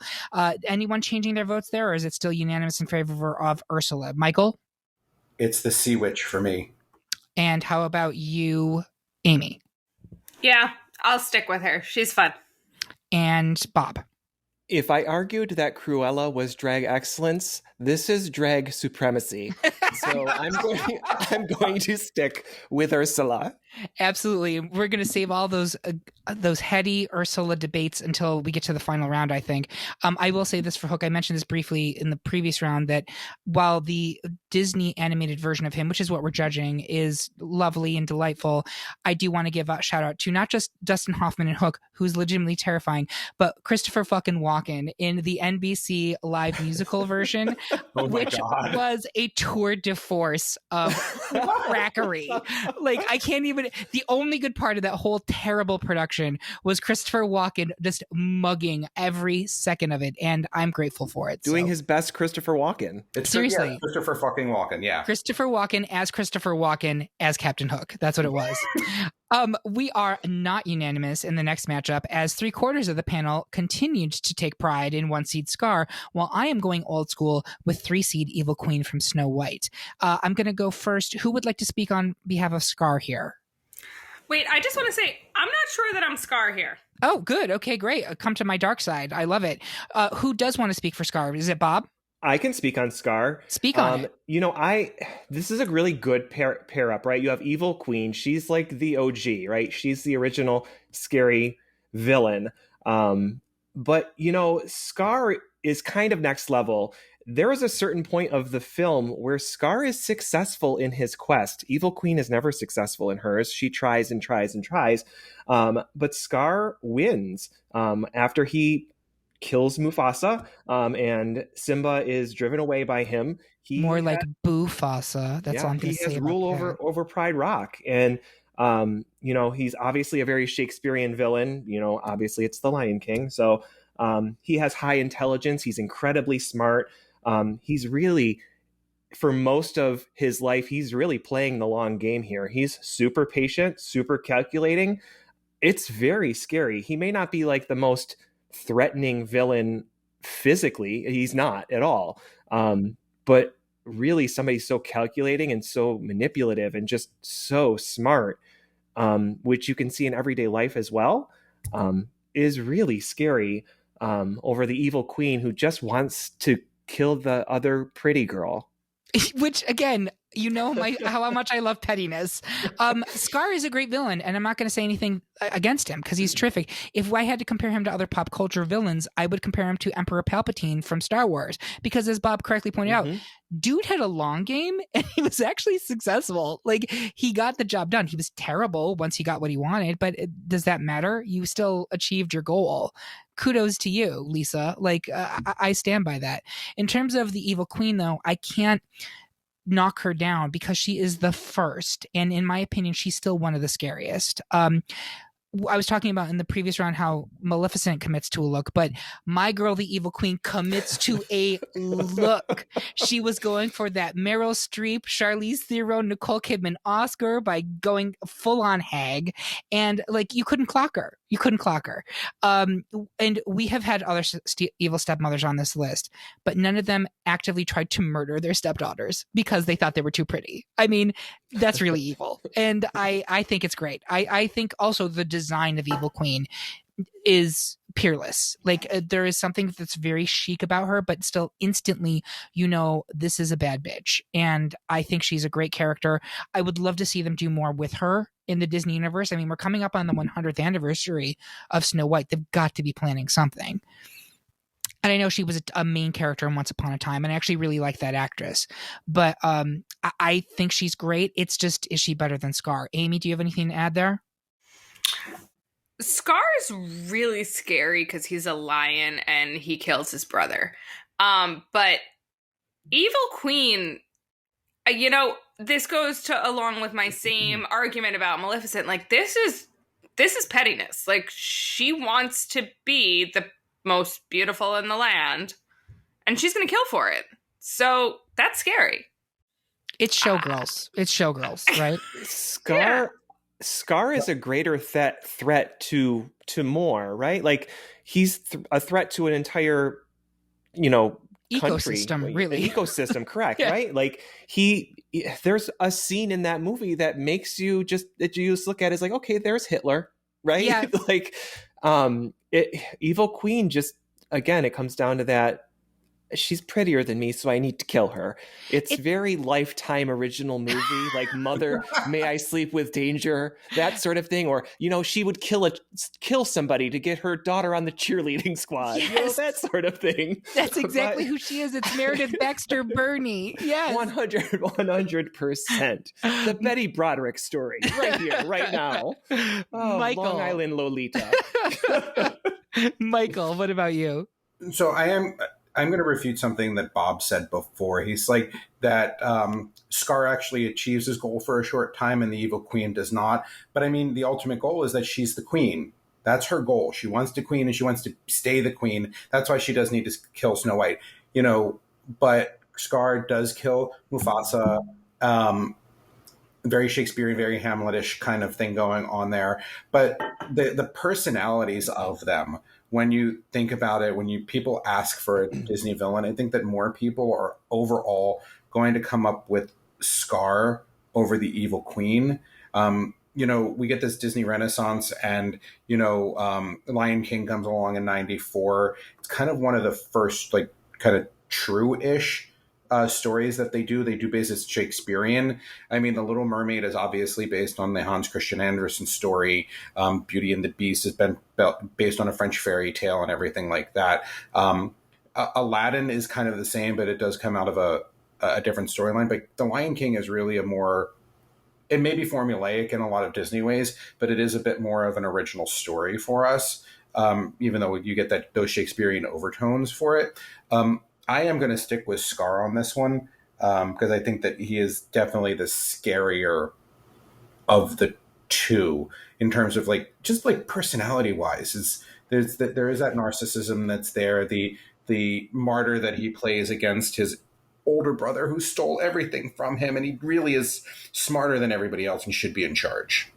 Anyone changing their votes there, or is it still unanimous in favor of Ursula? Michael? It's the Sea Witch for me. And how about you, Amy? Yeah, I'll stick with her. She's fun. And Bob? If I argued that Cruella was drag excellence, this is drag supremacy. So I'm going to stick with Ursula. Absolutely. We're going to save all those heady Ursula debates until we get to the final round, I think. I will say this for Hook. I mentioned this briefly in the previous round, that while the Disney animated version of him, which is what we're judging, is lovely and delightful, I do want to give a shout out to not just Dustin Hoffman and Hook, who's legitimately terrifying, but Christopher fucking Walken in the NBC live musical version, which was a tour de force of crackery. Like, I can't even. The only good part of that whole terrible production was Christopher Walken just mugging every second of it, and I'm grateful for it. Doing his best Christopher Walken. It's Seriously. Yeah, Christopher fucking Walken, yeah. Christopher Walken as Captain Hook. That's what it was. We are not unanimous in the next matchup, as 3/4 of the panel continued to take pride in 1 seed Scar, while I am going old school with 3 seed Evil Queen from Snow White. I'm going to go first. Who would like to speak on behalf of Scar here? Wait, I just want to say, I'm not sure that I'm Scar here. Oh, good. Okay, great. Come to my dark side. I love it. Who does want to speak for Scar? Is it Bob? I can speak on Scar. Speak on it. You know, this is a really good pair up, right? You have Evil Queen. She's like the OG, right? She's the original scary villain. But, you know, Scar is kind of next level. There is a certain point of the film where Scar is successful in his quest. Evil Queen is never successful in hers. She tries and tries and tries. But Scar wins after he kills Mufasa, and Simba is driven away by him. More like Bufasa. That's all I'm going to say. He has rule over Pride Rock. And, you know, he's obviously a very Shakespearean villain. You know, obviously it's the Lion King. So he has high intelligence. He's incredibly smart. He's really, for most of his life, he's really playing the long game here. He's super patient, super calculating. It's very scary. He may not be like the most threatening villain physically. He's not at all. But really somebody so calculating and so manipulative and just so smart, which you can see in everyday life as well, is really scary, over the Evil Queen who just wants to kill the other pretty girl. Which, again, you know how much I love pettiness. Scar is a great villain, and I'm not going to say anything against him because he's terrific. If I had to compare him to other pop culture villains, I would compare him to Emperor Palpatine from Star Wars, because as Bob correctly pointed out, dude had a long game and he was actually successful. Like, he got the job done. He was terrible once he got what he wanted, but does that matter? You still achieved your goal. Kudos to you, Lisa. Like, I stand by that. In terms of the Evil Queen, though, I can't knock her down because she is the first, and in my opinion, she's still one of the scariest. I was talking about in the previous round how Maleficent commits to a look, but my girl, the Evil Queen, commits to a look. She was going for that Meryl Streep, Charlize Theron, Nicole Kidman Oscar by going full on hag, and like, you couldn't clock her. And we have had other evil stepmothers on this list, but none of them actively tried to murder their stepdaughters because they thought they were too pretty. I mean, that's really evil. And I think it's great. I think also the design of Evil Queen is peerless. Like there is something that's very chic about her, but still instantly, this is a bad bitch. And I think she's a great character. I would love to see them do more with her in the Disney universe. I mean, we're coming up on the 100th anniversary of Snow White. They've got to be planning something. And I know she was a main character in Once Upon a Time, and I actually really like that actress. But I think she's great. It's just, is she better than Scar? Amy, do you have anything to add there? Scar is really scary because he's a lion and he kills his brother. But Evil Queen, this goes along with my same argument about Maleficent. Like, this is pettiness. Like, she wants to be the most beautiful in the land, and she's going to kill for it. So that's scary. It's showgirls. It's showgirls, right? Scar is a greater threat to more, right? Like he's a threat to an entire, country, ecosystem, really. Ecosystem, correct, Yeah. right? Like there's a scene in that movie that makes you just look at it as like, okay, there's Hitler, right? Yeah. Like, Evil Queen, just again, it comes down to that. She's prettier than me, so I need to kill her. It's very Lifetime original movie, like Mother, May I Sleep with Danger, that sort of thing. Or, she would kill somebody to get her daughter on the cheerleading squad. Yes. That sort of thing. That's exactly who she is. It's Meredith Baxter Burney. Yes. 100%. The Betty Broderick story right here, right now. Oh, Michael. Long Island Lolita. Michael, what about you? So I'm going to refute something that Bob said before. He's like that Scar actually achieves his goal for a short time and the Evil Queen does not. But I mean, the ultimate goal is that she's the queen. That's her goal. She wants to queen and she wants to stay the queen. That's why she does need to kill Snow White. But Scar does kill Mufasa. Very Shakespearean, very Hamletish kind of thing going on there. But the personalities of them, when you think about it, when people ask for a Disney villain, I think that more people are overall going to come up with Scar over the Evil Queen. We get this Disney Renaissance and, Lion King comes along in 94. It's kind of one of the first, like, kind of true-ish stories that they do. They do based as Shakespearean. I mean, The Little Mermaid is obviously based on the Hans Christian Andersen story. Beauty and the Beast has been based on a French fairy tale and everything like that. Aladdin is kind of the same, but it does come out of a different storyline. But The Lion King is really it may be formulaic in a lot of Disney ways, but it is a bit more of an original story for us, even though you get those Shakespearean overtones for it. I am going to stick with Scar on this one because I think that he is definitely the scarier of the two in terms of just personality wise. There is that narcissism that's there, the martyr that he plays against his older brother who stole everything from him, and he really is smarter than everybody else and should be in charge.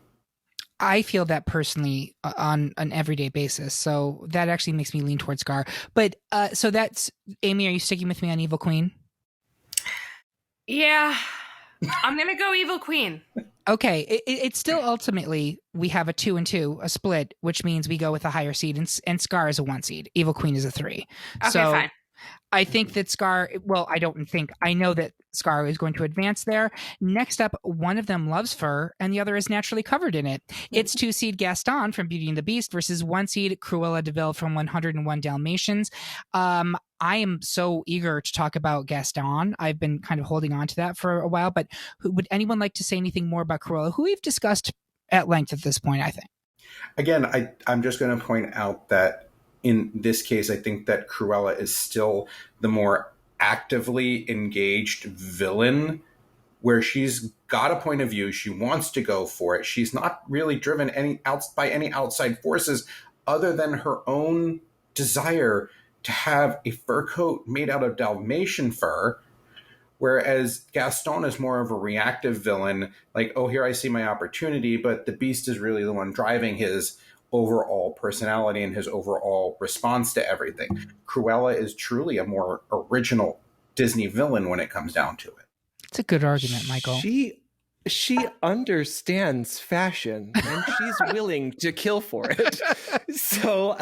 I feel that personally on an everyday basis. So that actually makes me lean towards Scar. But so that's, Amy, are you sticking with me on Evil Queen? Yeah, I'm going to go Evil Queen. Okay. It's still ultimately, we have a 2 and 2, a split, which means we go with a higher seed and Scar is a 1 seed. Evil Queen is a 3. Okay, so fine. I think that I know that Scar is going to advance there. Next up, one of them loves fur and the other is naturally covered in it. It's 2 seed Gaston from Beauty and the Beast versus 1 seed Cruella de Vil from 101 Dalmatians. I am so eager to talk about Gaston. I've been kind of holding on to that for a while, but would anyone like to say anything more about Cruella, who we've discussed at length at this point, I think? Again, I'm just going to point out that in this case, I think that Cruella is still the more actively engaged villain, where she's got a point of view. She wants to go for it. She's not really driven by any outside forces other than her own desire to have a fur coat made out of Dalmatian fur. Whereas Gaston is more of a reactive villain, like, oh, here I see my opportunity, but the Beast is really the one driving his overall personality and his overall response to everything. Cruella is truly a more original Disney villain when it comes down to it. It's a good argument, Michael. She understands fashion and she's willing to kill for it. So,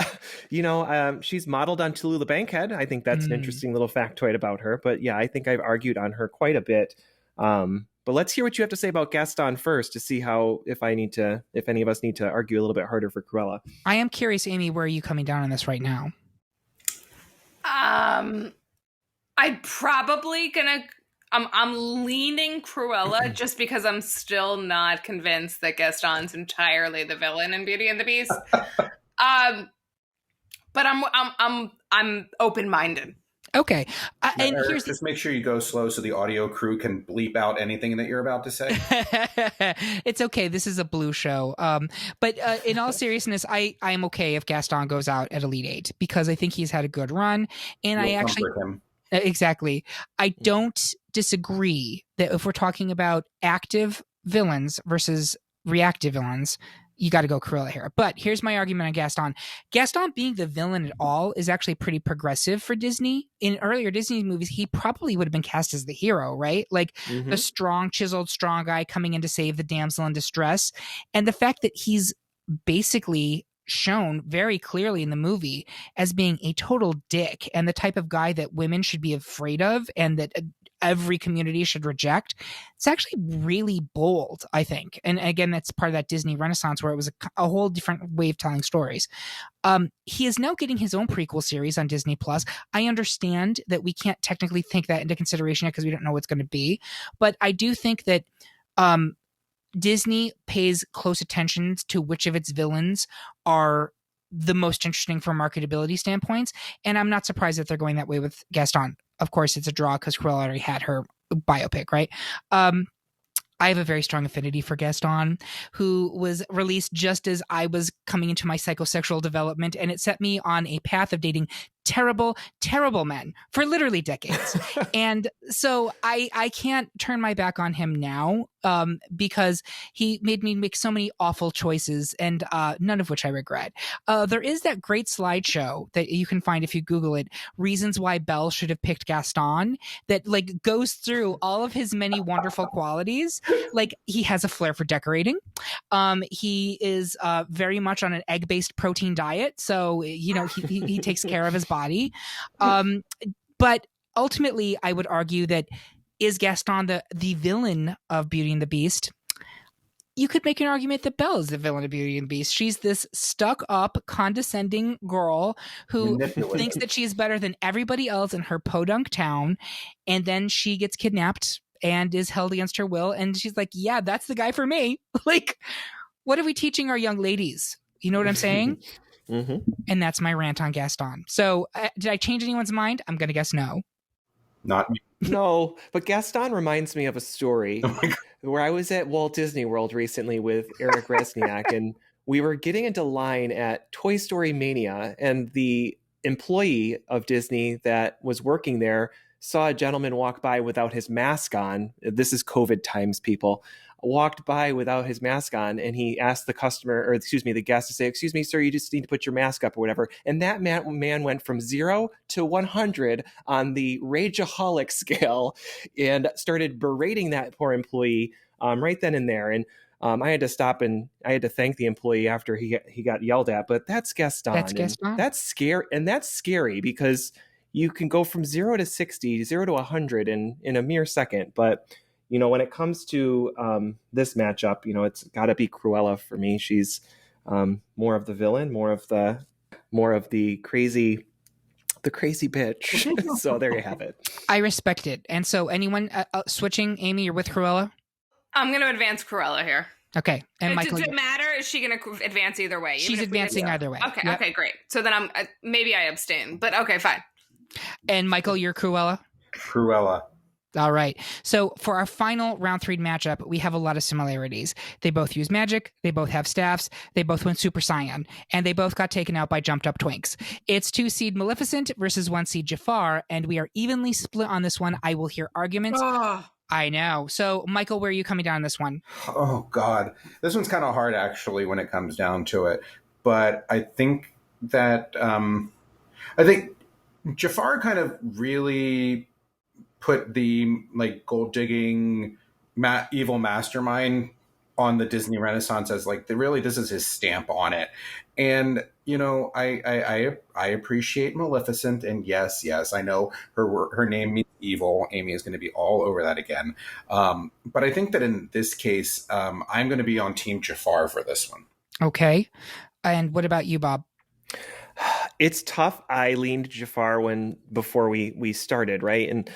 she's modeled on Tallulah Bankhead. I think that's an interesting little factoid about her. But yeah, I think I've argued on her quite a bit. But let's hear what you have to say about Gaston first to see if any of us need to argue a little bit harder for Cruella. I am curious, Amy, where are you coming down on this right now? I'm probably gonna. I'm leaning Cruella just because I'm still not convinced that Gaston's entirely the villain in Beauty and the Beast. But I'm open-minded. Okay, and Eric, here's just make sure you go slow so the audio crew can bleep out anything that you're about to say. It's okay. This is a blue show. But in all seriousness, I am okay if Gaston goes out at Elite Eight because I think he's had a good run, and You'll I actually comfort him. Exactly. I don't disagree that if we're talking about active villains versus reactive villains, you got to go Cruella here. But here's my argument on Gaston. Gaston being the villain at all is actually pretty progressive for Disney. In earlier Disney movies, he probably would have been cast as the hero, right? Like the strong, chiseled, strong guy coming in to save the damsel in distress. And the fact that he's basically shown very clearly in the movie as being a total dick and the type of guy that women should be afraid of and that every community should reject. It's actually really bold, I think. And again, that's part of that Disney Renaissance where it was a whole different way of telling stories. He is now getting his own prequel series on Disney Plus. I understand that we can't technically take that into consideration yet because we don't know what it's going to be. But I do think that Disney pays close attention to which of its villains are the most interesting from marketability standpoints. And I'm not surprised that they're going that way with Gaston. Of course, it's a draw because Cruella already had her biopic, right? I have a very strong affinity for Gaston, who was released just as I was coming into my psychosexual development, and it set me on a path of dating terrible, terrible men for literally decades. And so I can't turn my back on him now because he made me make so many awful choices, and none of which I regret. There is that great slideshow that you can find if you Google it, Reasons Why Belle Should Have Picked Gaston, that like goes through all of his many wonderful qualities. Like he has a flair for decorating. He is very much on an egg-based protein diet. So, he takes care of his body. But ultimately, I would argue that is Gaston the villain of Beauty and the Beast? You could make an argument that Belle is the villain of Beauty and the Beast. She's this stuck-up, condescending girl who thinks that she's better than everybody else in her podunk town, and then she gets kidnapped and is held against her will, and she's like, yeah, that's the guy for me. Like, what are we teaching our young ladies? You know what I'm saying? And that's my rant on Gaston. So did I change anyone's mind? I'm going to guess no. Not me. No, but Gaston reminds me of a story where I was at Walt Disney World recently with Eric Resniak, and we were getting into line at Toy Story Mania, and the employee of Disney that was working there saw a gentleman walk by without his mask on. This is COVID times, people. Walked by without his mask on, and he asked the guest to say, excuse me, sir, you just need to put your mask up or whatever. And that man went from 0 to 100 on the rageaholic scale and started berating that poor employee right then and there. And I had to stop and I had to thank the employee after he got yelled at. But that's Gaston. That's Gaston. That's scary. And that's scary because you can go from 0 to 60, 0 to 100 in a mere second. But when it comes to this matchup, it's got to be Cruella for me. She's more of the villain, more of the crazy bitch. So there you have it. I respect it. And so anyone switching, Amy, you're with Cruella? I'm going to advance Cruella here. Okay. And Michael, does it matter? Is she going to advance either way? She's advancing either way. Okay. Yep. Okay, great. So then maybe I abstain, but okay, fine. And Michael, you're Cruella? Cruella. All right. So for our final round 3 matchup, we have a lot of similarities. They both use magic. They both have staffs. They both went Super Saiyan. And they both got taken out by jumped up twinks. It's 2-seed Maleficent versus 1-seed Jafar. And we are evenly split on this one. I will hear arguments. Oh. I know. So Michael, where are you coming down on this one? Oh, God. This one's kind of hard, actually, when it comes down to it. But I think that Jafar kind of really put the gold digging evil mastermind on the Disney Renaissance as like this is his stamp on it. And I appreciate Maleficent, and yes, I know her name means evil. Amy is going to be all over that again. But I think that in this case, I'm going to be on Team Jafar for this one. Okay. And what about you, Bob? It's tough. I leaned Jafar before we started, right? And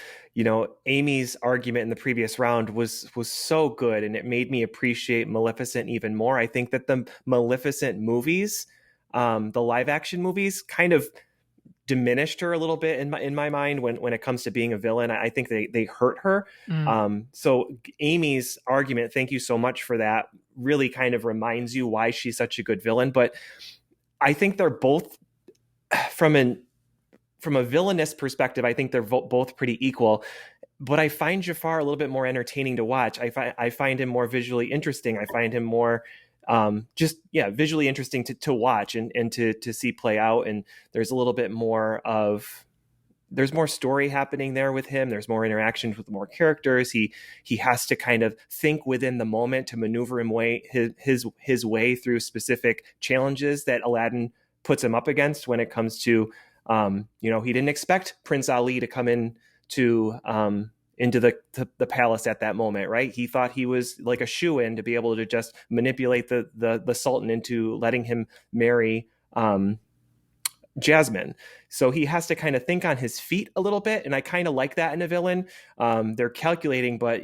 Amy's argument in the previous round was so good, and it made me appreciate Maleficent even more. I think that the Maleficent movies, the live action movies, kind of diminished her a little bit in my mind when it comes to being a villain. I think they hurt her. So Amy's argument, thank you so much for that, really kind of reminds you why she's such a good villain. But I think they're both from a villainous perspective, I think they're both pretty equal. But I find Jafar a little bit more entertaining to watch. I find him more visually interesting. I find him more visually interesting to watch and to see play out. And there's a little bit more there's more story happening there with him. There's more interactions with more characters. He has to kind of think within the moment to maneuver his way through specific challenges that Aladdin puts him up against when it comes to, he didn't expect Prince Ali to come in into the palace at that moment, right? He thought he was like a shoo-in to be able to just manipulate the Sultan into letting him marry Jasmine. So he has to kind of think on his feet a little bit, and I kind of like that in a villain. They're calculating, but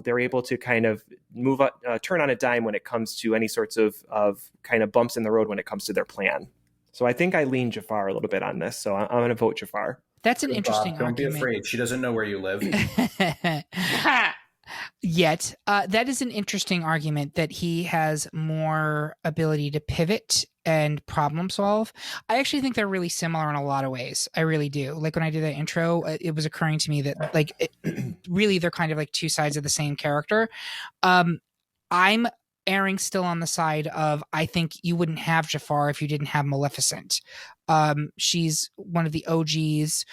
they're able to kind of move up, turn on a dime when it comes to any sorts of kind of bumps in the road when it comes to their plan. So I think I lean Jafar a little bit on this. So I'm going to vote Jafar. That's an interesting argument. Don't be afraid. She doesn't know where you live. Yet, that is an interesting argument that he has more ability to pivot and problem solve. I actually think they're really similar in a lot of ways. I really do. Like when I did that intro, it was occurring to me that really they're kind of like two sides of the same character. I'm erring still on the side of I think you wouldn't have Jafar if you didn't have Maleficent. She's one of the OGs.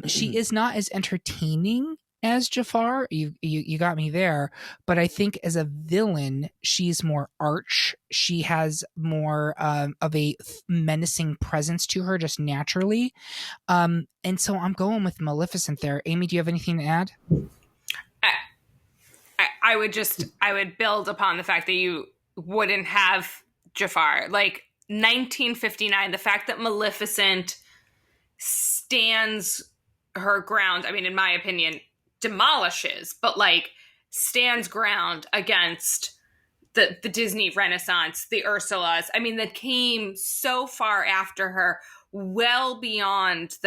She is not as entertaining as Jafar. You got me there, but I think as a villain, she's more arch. She has more of a menacing presence to her just naturally. And so I'm going with Maleficent there. Amy, do you have anything to add? I would build upon the fact that you wouldn't have Jafar. Like 1959, the fact that Maleficent stands her ground, I mean, in my opinion, demolishes, but like stands ground against the Disney Renaissance, the Ursulas. I mean, that came so far after her, well beyond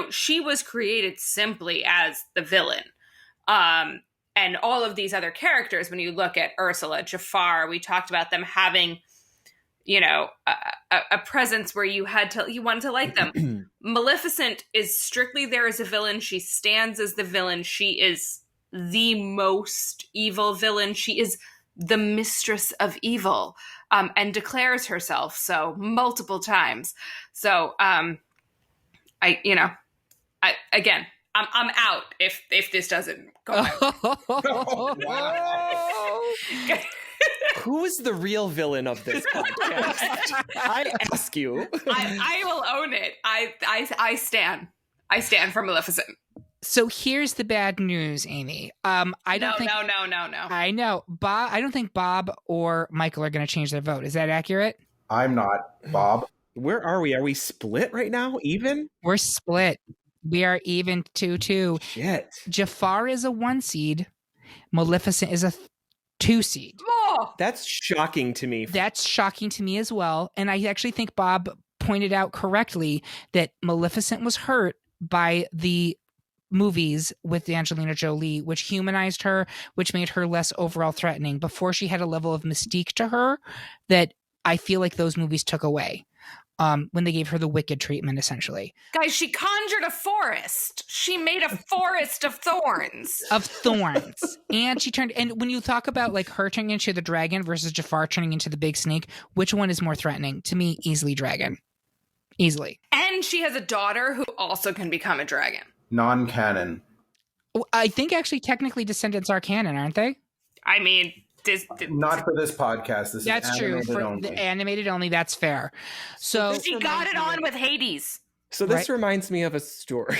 she was created simply as the villain. And all of these other characters, when you look at Ursula, Jafar, we talked about them having, a presence where you wanted to like them. Maleficent is strictly there as a villain. She stands as the villain. She is the most evil villain. She is the mistress of evil, and declares herself so multiple times. So, I'm out if this doesn't go out. Who is the real villain of this podcast? I ask you. I will own it. I stand for Maleficent. So here's the bad news, Amy. No. I know. Bob. I don't think Bob or Michael are going to change their vote. Is that accurate? I'm not. Bob. Where are we? Are we split right now? Even? We're split. We are even 2-2. Shit. Jafar is a 1 seed. Maleficent is a 2 seed. Oh! That's shocking to me. That's shocking to me as well. And I actually think Bob pointed out correctly that Maleficent was hurt by the movies with Angelina Jolie, which humanized her, which made her less overall threatening. Before, she had a level of mystique to her that I feel like those movies took away. When they gave her the wicked treatment, essentially. Guys, she conjured a forest. She made a forest of thorns. And she turned, and when you talk about like her turning into the dragon versus Jafar turning into the big snake, which one is more threatening? To me, easily dragon. Easily. And she has a daughter who also can become a dragon. Non-canon. I think actually technically descendants are canon, aren't they? I mean, Not for this podcast. This That's is true. animated For only. the animated only, that's fair. So she got it on with Hades. So this reminds me of a story.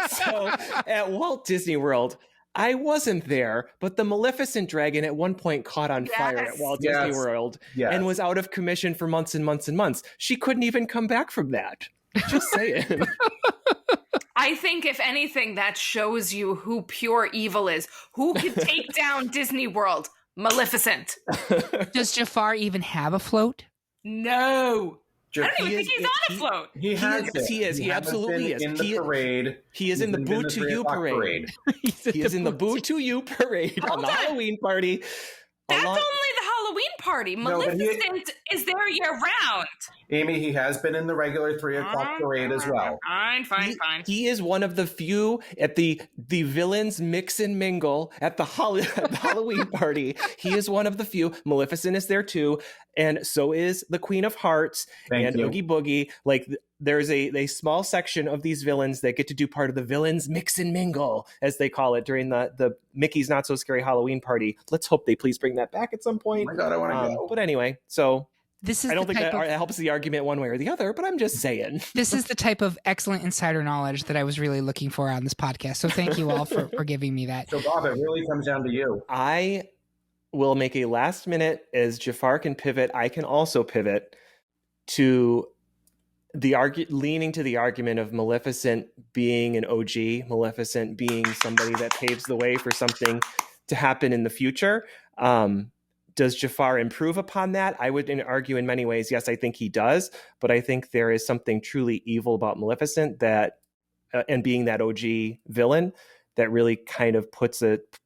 So at Walt Disney World, I wasn't there, but the Maleficent dragon at one point caught on fire at Walt Disney World and was out of commission for months and months and months. She couldn't even come back from that. Just saying. I think, if anything, that shows you who pure evil is. Who can take down Disney World? Maleficent. Does Jafar even have a float? No. I don't even think he's on a float. He has been. He is. He absolutely is. In the parade. He is in the Boo to You parade. He is in the Boo to You parade on the Halloween party. That's only the Halloween party. Maleficent is there year round. Amy, he has been in the regular 3 o'clock parade as well. Fine. He is one of the few at the villains mix and mingle at the Halloween party. He is one of the few. Maleficent is there too, and so is the Queen of Hearts and Oogie Boogie. Like there's a small section of these villains that get to do part of the villains mix and mingle, as they call it, during the Mickey's Not So Scary Halloween party. Let's hope they please bring that back at some point. Oh my God, I want to go. But anyway, so. I don't think that helps the argument one way or the other, but I'm just saying. This is the type of excellent insider knowledge that I was really looking for on this podcast. So thank you all for giving me that. So, Bob, it really comes down to you. I will make a last minute, as Jafar can pivot, I can also pivot to leaning to the argument of Maleficent being an OG, Maleficent being somebody that paves the way for something to happen in the future. Does Jafar improve upon that? I would argue in many ways, yes, I think he does. But I think there is something truly evil about Maleficent that, and being that OG villain, that really kind of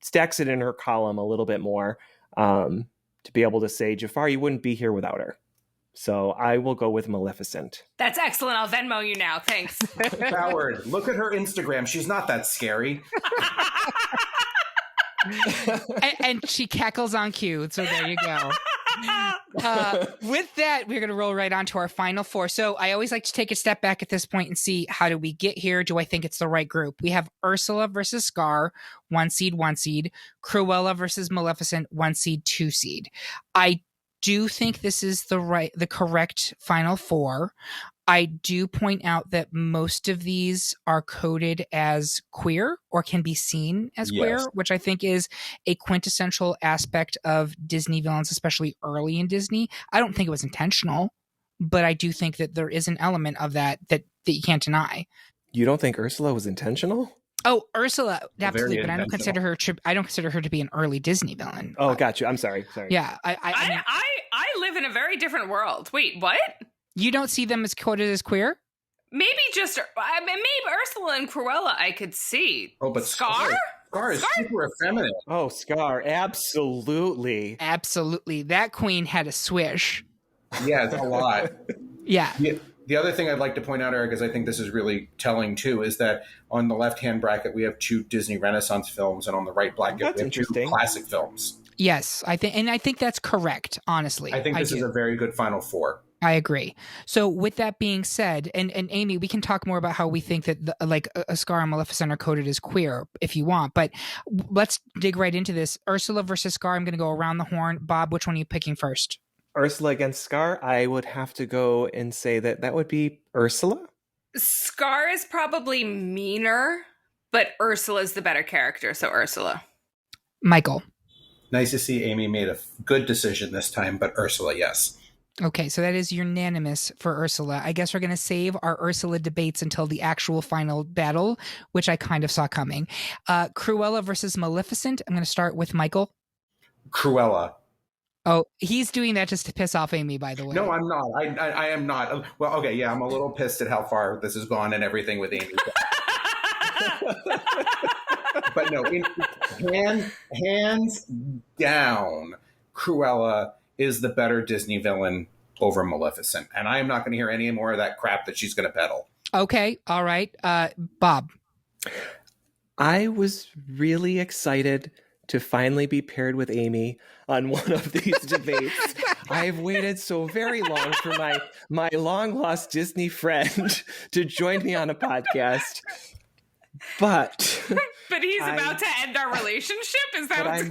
stacks it in her column a little bit more, to be able to say, Jafar, you wouldn't be here without her. So I will go with Maleficent. That's excellent. I'll Venmo you now. Thanks. Howard, look at her Instagram. She's not that scary. and she cackles on cue. So there you go. With that, we're going to roll right on to our final 4. So I always like to take a step back at this point and see, how do we get here? Do I think it's the right group? We have Ursula versus Scar, 1 seed, 1 seed. Cruella versus Maleficent, 1 seed, 2 seed. I do think this is the correct final 4. I do point out that most of these are coded as queer or can be seen as queer, which I think is a quintessential aspect of Disney villains, especially early in Disney. I don't think it was intentional, but I do think that there is an element of that you can't deny. You don't think Ursula was intentional? Oh, Ursula, absolutely, but I don't consider her to be an early Disney villain. Oh, got you. I'm sorry. Yeah, I live in a very different world. Wait, what? You don't see them as coded as queer? Maybe Ursula and Cruella I could see. Oh, but Scar? Scar is super effeminate. Oh, Scar, absolutely. Absolutely. That queen had a swish. Yeah, it's a lot. Yeah. The other thing I'd like to point out, Eric, is I think this is really telling too, is that on the left-hand bracket, we have 2 Disney Renaissance films, and on the right bracket, we have 2 classic films. Yes, I think that's correct, honestly. I think this is a very good final 4. I agree. So with that being said, and Amy, we can talk more about how we think that a Scar and Maleficent are coded as queer if you want, but let's dig right into this. Ursula versus Scar, I'm going to go around the horn. Bob, which one are you picking first? Ursula against Scar, I would have to go and say that would be Ursula. Scar is probably meaner, but Ursula is the better character, so Ursula. Michael. Nice to see Amy made a good decision this time, but Ursula, yes. Okay, so that is unanimous for Ursula. I guess we're going to save our Ursula debates until the actual final battle, which I kind of saw coming. Cruella versus Maleficent. I'm going to start with Michael. Cruella. Oh, he's doing that just to piss off Amy, by the way. No, I'm not. I am not. Well, okay, yeah, I'm a little pissed at how far this has gone and everything with Amy. But no, hands down, Cruella is the better Disney villain over Maleficent. And I am not going to hear any more of that crap that she's going to peddle. Okay. All right. Bob. I was really excited to finally be paired with Amy on one of these debates. I've waited so very long for my long lost Disney friend to join me on a podcast. But but he's about to end our relationship? Is that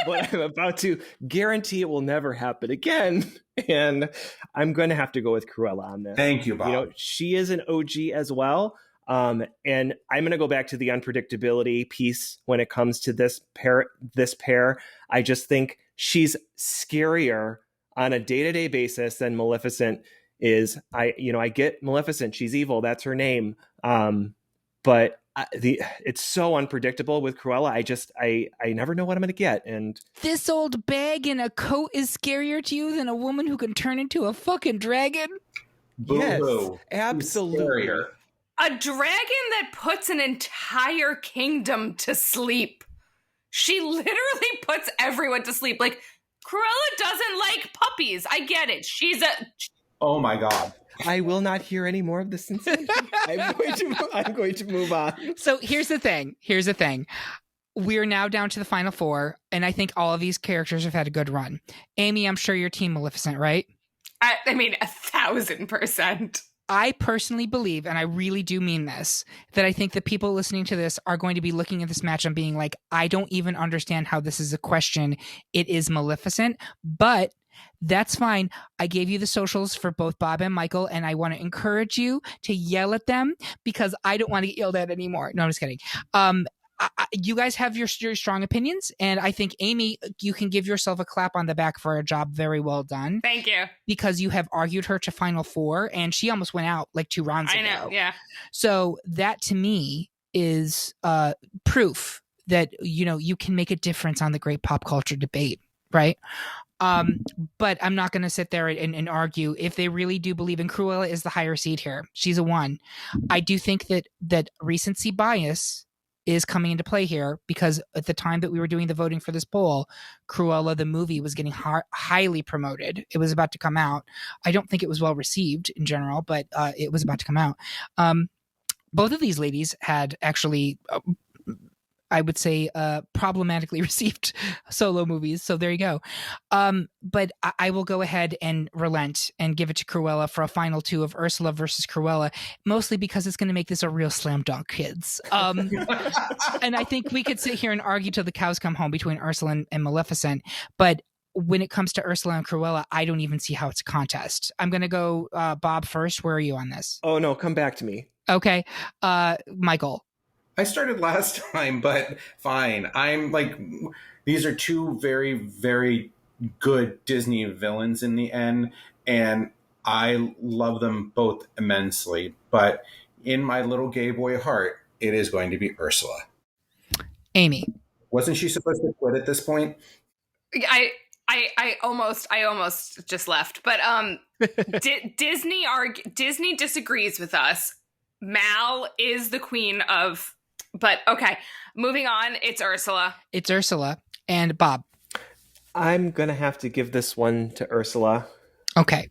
but I'm about to guarantee it will never happen again. And I'm going to have to go with Cruella on this. Thank you, Bob. You know, she is an OG as well. And I'm going to go back to the unpredictability piece when it comes to this pair. I just think she's scarier on a day-to-day basis than Maleficent is. I get Maleficent. She's evil. That's her name. But it's so unpredictable with Cruella. I never know what I'm going to get. And this old bag in a coat is scarier to you than a woman who can turn into a fucking dragon? yes, Boo-hoo. absolutely. Scarier. a dragon that puts an entire kingdom to sleep? She literally puts everyone to sleep. Like, Cruella doesn't like puppies. I get it. She's a... Oh my God. I will not hear any more of this sensation. I'm going to move on. So here's the thing. We're now down to the final four, and I think all of these characters have had a good run. Amy, I'm sure you're Team Maleficent, right? I mean, 1,000%. I personally believe, and I really do mean this, that I think the people listening to this are going to be looking at this match and being like, I don't even understand how this is a question. It is Maleficent, but that's fine. I gave you the socials for both Bob and Michael, and I want to encourage you to yell at them because I don't want to get yelled at anymore. No, I'm just kidding. You guys have your strong opinions, and I think, Amy, you can give yourself a clap on the back for a job very well done. Thank you. Because you have argued her to Final Four, and she almost went out like 2 rounds ago. I know, yeah. So that, to me, is proof that, you can make a difference on the great pop culture debate, right? But I'm not going to sit there and argue if they really do believe in Cruella is the higher seed here. She's a 1. I do think that recency bias is coming into play here because at the time that we were doing the voting for this poll, Cruella, the movie, was getting highly promoted. It was about to come out. I don't think it was well received in general, but it was about to come out. Both of these ladies had actually... I would say problematically received solo movies. So there you go. But I will go ahead and relent and give it to Cruella for a final 2 of Ursula versus Cruella, mostly because it's going to make this a real slam dunk, kids. And I think we could sit here and argue till the cows come home between Ursula and Maleficent. But when it comes to Ursula and Cruella, I don't even see how it's a contest. I'm going to go Bob first. Where are you on this? Oh, no, come back to me. Okay. Michael. I started last time, but fine. I'm like, these are 2 very, very good Disney villains in the end, and I love them both immensely. But in my little gay boy heart, it is going to be Ursula. Amy. Wasn't she supposed to quit at this point? I almost just left, but Disney disagrees with us. Mal is the queen of... But okay, moving on. It's Ursula. It's Ursula. And Bob. I'm going to have to give this one to Ursula. Okay.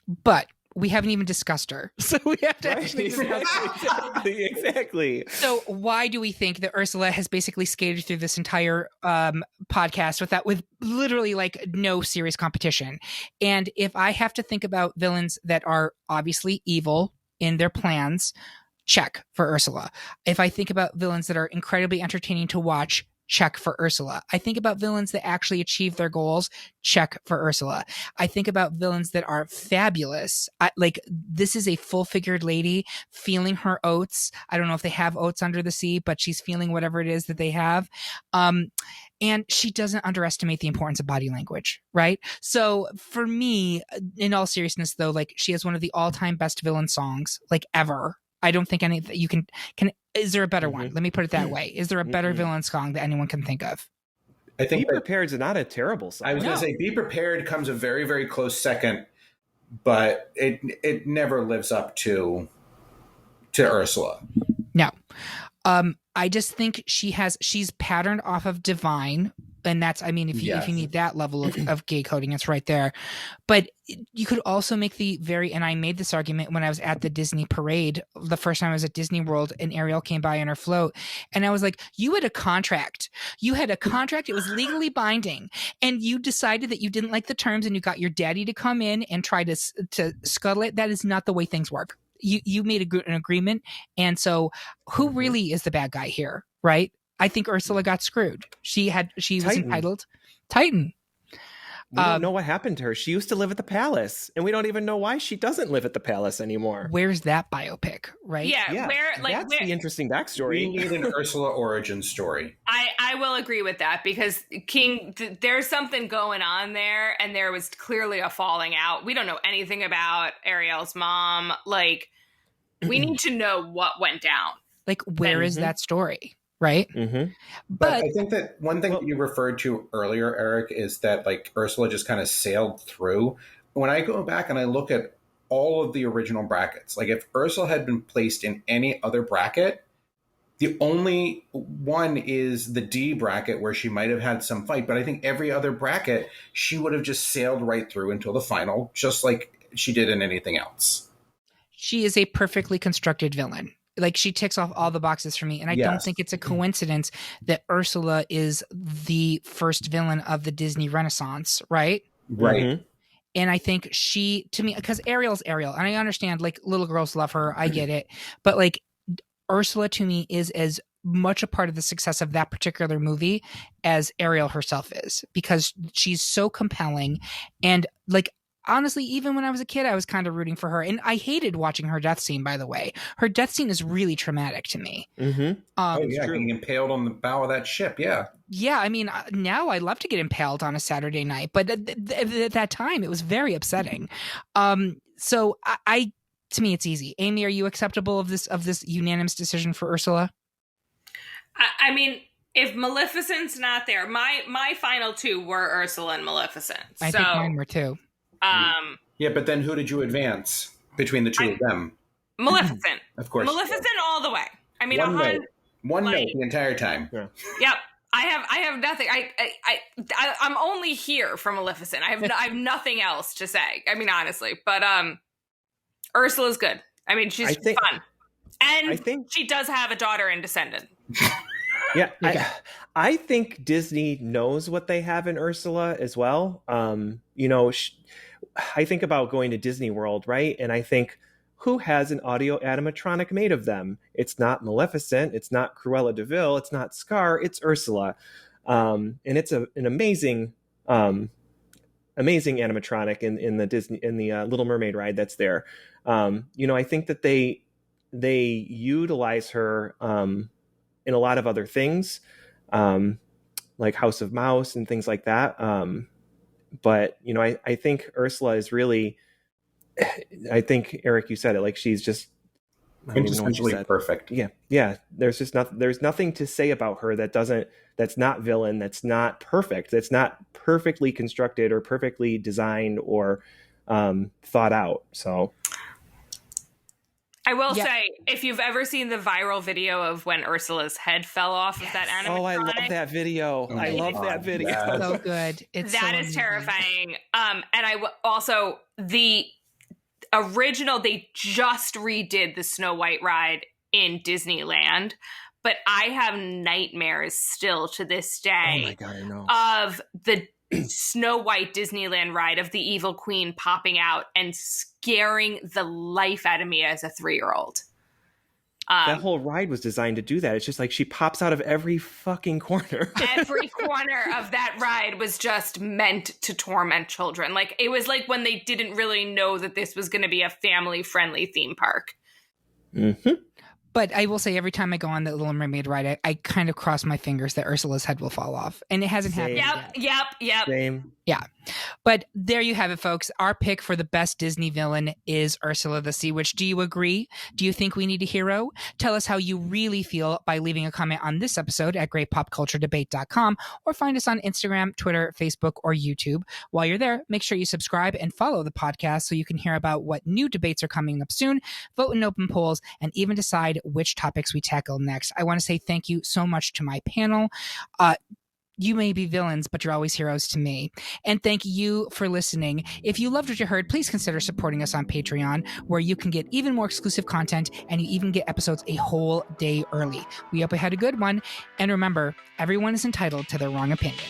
But we haven't even discussed her. So we have to actually discuss her. Exactly. So why do we think that Ursula has basically skated through this entire podcast with literally like no serious competition? And if I have to think about villains that are obviously evil in their plans, check for Ursula. If I think about villains that are incredibly entertaining to watch, check for Ursula. I think about villains that actually achieve their goals, check for Ursula. I think about villains that are fabulous. This is a full-figured lady feeling her oats. I don't know if they have oats under the sea, but she's feeling whatever it is that they have. And she doesn't underestimate the importance of body language, right? So for me, in all seriousness though, like, she has one of the all-time best villain songs, like, ever. I don't think you can is there a better one? Let me put it that way. Is there a better villain song that anyone can think of? I think Be Prepared is not a terrible song. I was going to say Be Prepared comes a very, very close second, but it never lives up to Ursula. No. I just think she's patterned off of Divine. And that's, if you need that level of gay coding, it's right there. But you could also make and I made this argument when I was at the Disney parade, the first time I was at Disney World, and Ariel came by on her float. And I was like, you had a contract. It was legally binding. And you decided that you didn't like the terms and you got your daddy to come in and try to scuttle it. That is not the way things work. you made an agreement, and so who really is the bad guy here, right? I think Ursula got screwed. She was entitled. Titan. We don't know what happened to her. She used to live at the palace, and we don't even know why she doesn't live at the palace anymore. Where's that biopic, right? Yeah, that's the interesting backstory. We need an Ursula origin story. I will agree with that, because King, there's something going on there, and there was clearly a falling out. We don't know anything about Ariel's mom. Like, we need to know what went down. Like, where is that story? Right. Mm-hmm. But I think that one thing that you referred to earlier, Eric, is that like Ursula just kind of sailed through. When I go back and I look at all of the original brackets, like if Ursula had been placed in any other bracket, the only one is the D bracket where she might have had some fight. But I think every other bracket, she would have just sailed right through until the final, just like she did in anything else. She is a perfectly constructed villain. Like, she ticks off all the boxes for me. And I don't think it's a coincidence that Ursula is the first villain of the Disney Renaissance, right? Right. Mm-hmm. And I think she, to me, because Ariel's Ariel, and I understand, like, little girls love her. I get it. But, like, Ursula, to me, is as much a part of the success of that particular movie as Ariel herself is, because she's so compelling. And, like, honestly, even when I was a kid, I was kind of rooting for her. And I hated watching her death scene, by the way. Her death scene is really traumatic to me. Mm-hmm. Getting impaled on the bow of that ship, yeah. Yeah, I mean, now I love to get impaled on a Saturday night. But at that time, it was very upsetting. So I to me, it's easy. Amy, are you acceptable of this unanimous decision for Ursula? I mean, if Maleficent's not there, my final two were Ursula and Maleficent. I think mine were too. Yeah, but then who did you advance between the two of them? Maleficent. Of course. Maleficent all the way. I mean, one note the entire time. Yeah. Yep. I have nothing. I'm only here for Maleficent. I have nothing else to say. I mean, honestly, but Ursula's good. I mean, she's fun, and I think she does have a daughter and descendant. Yeah, I think Disney knows what they have in Ursula as well. I think about going to Disney World, right? And I think, who has an audio animatronic made of them? It's not Maleficent. It's not Cruella de Vil. It's not Scar. It's Ursula. And it's an amazing animatronic in the Little Mermaid ride that's there. I think that they utilize her in a lot of other things, like House of Mouse and things like that. But I think Ursula is really, I think, Eric, you said it, like, she's just quintessentially perfect. Yeah. There's nothing to say about her that's not villain, that's not perfect, that's not perfectly constructed or perfectly designed or thought out. So I will say, if you've ever seen the viral video of when Ursula's head fell off of that animatronic. Oh, I love that video. I love that video. It's so good. That is terrifying. And also, the original, they just redid the Snow White ride in Disneyland, but I have nightmares still to this day oh my God, I know. of the Snow White Disneyland ride of the evil queen popping out and scaring the life out of me as a 3-year-old. That whole ride was designed to do that. It's just like she pops out of every fucking corner. Every corner of that ride was just meant to torment children. Like, it was like when they didn't really know that this was going to be a family-friendly theme park. Mm-hmm. But I will say, every time I go on the Little Mermaid ride, I kind of cross my fingers that Ursula's head will fall off. And it hasn't happened yet. Yep. Same. Yeah. But there you have it, folks. Our pick for the best Disney villain is Ursula the Sea Witch. Do you agree? Do you think we need a hero? Tell us how you really feel by leaving a comment on this episode at greatpopculturedebate.com, or find us on Instagram, Twitter, Facebook, or YouTube. While you're there, make sure you subscribe and follow the podcast so you can hear about what new debates are coming up soon, vote in open polls, and even decide which topics we tackle next. I want to say thank you so much to my panel. You may be villains, but you're always heroes to me. And thank you for listening. If you loved what you heard, please consider supporting us on Patreon, where you can get even more exclusive content, and you even get episodes a whole day early. We hope you had a good one. And remember, everyone is entitled to their wrong opinion.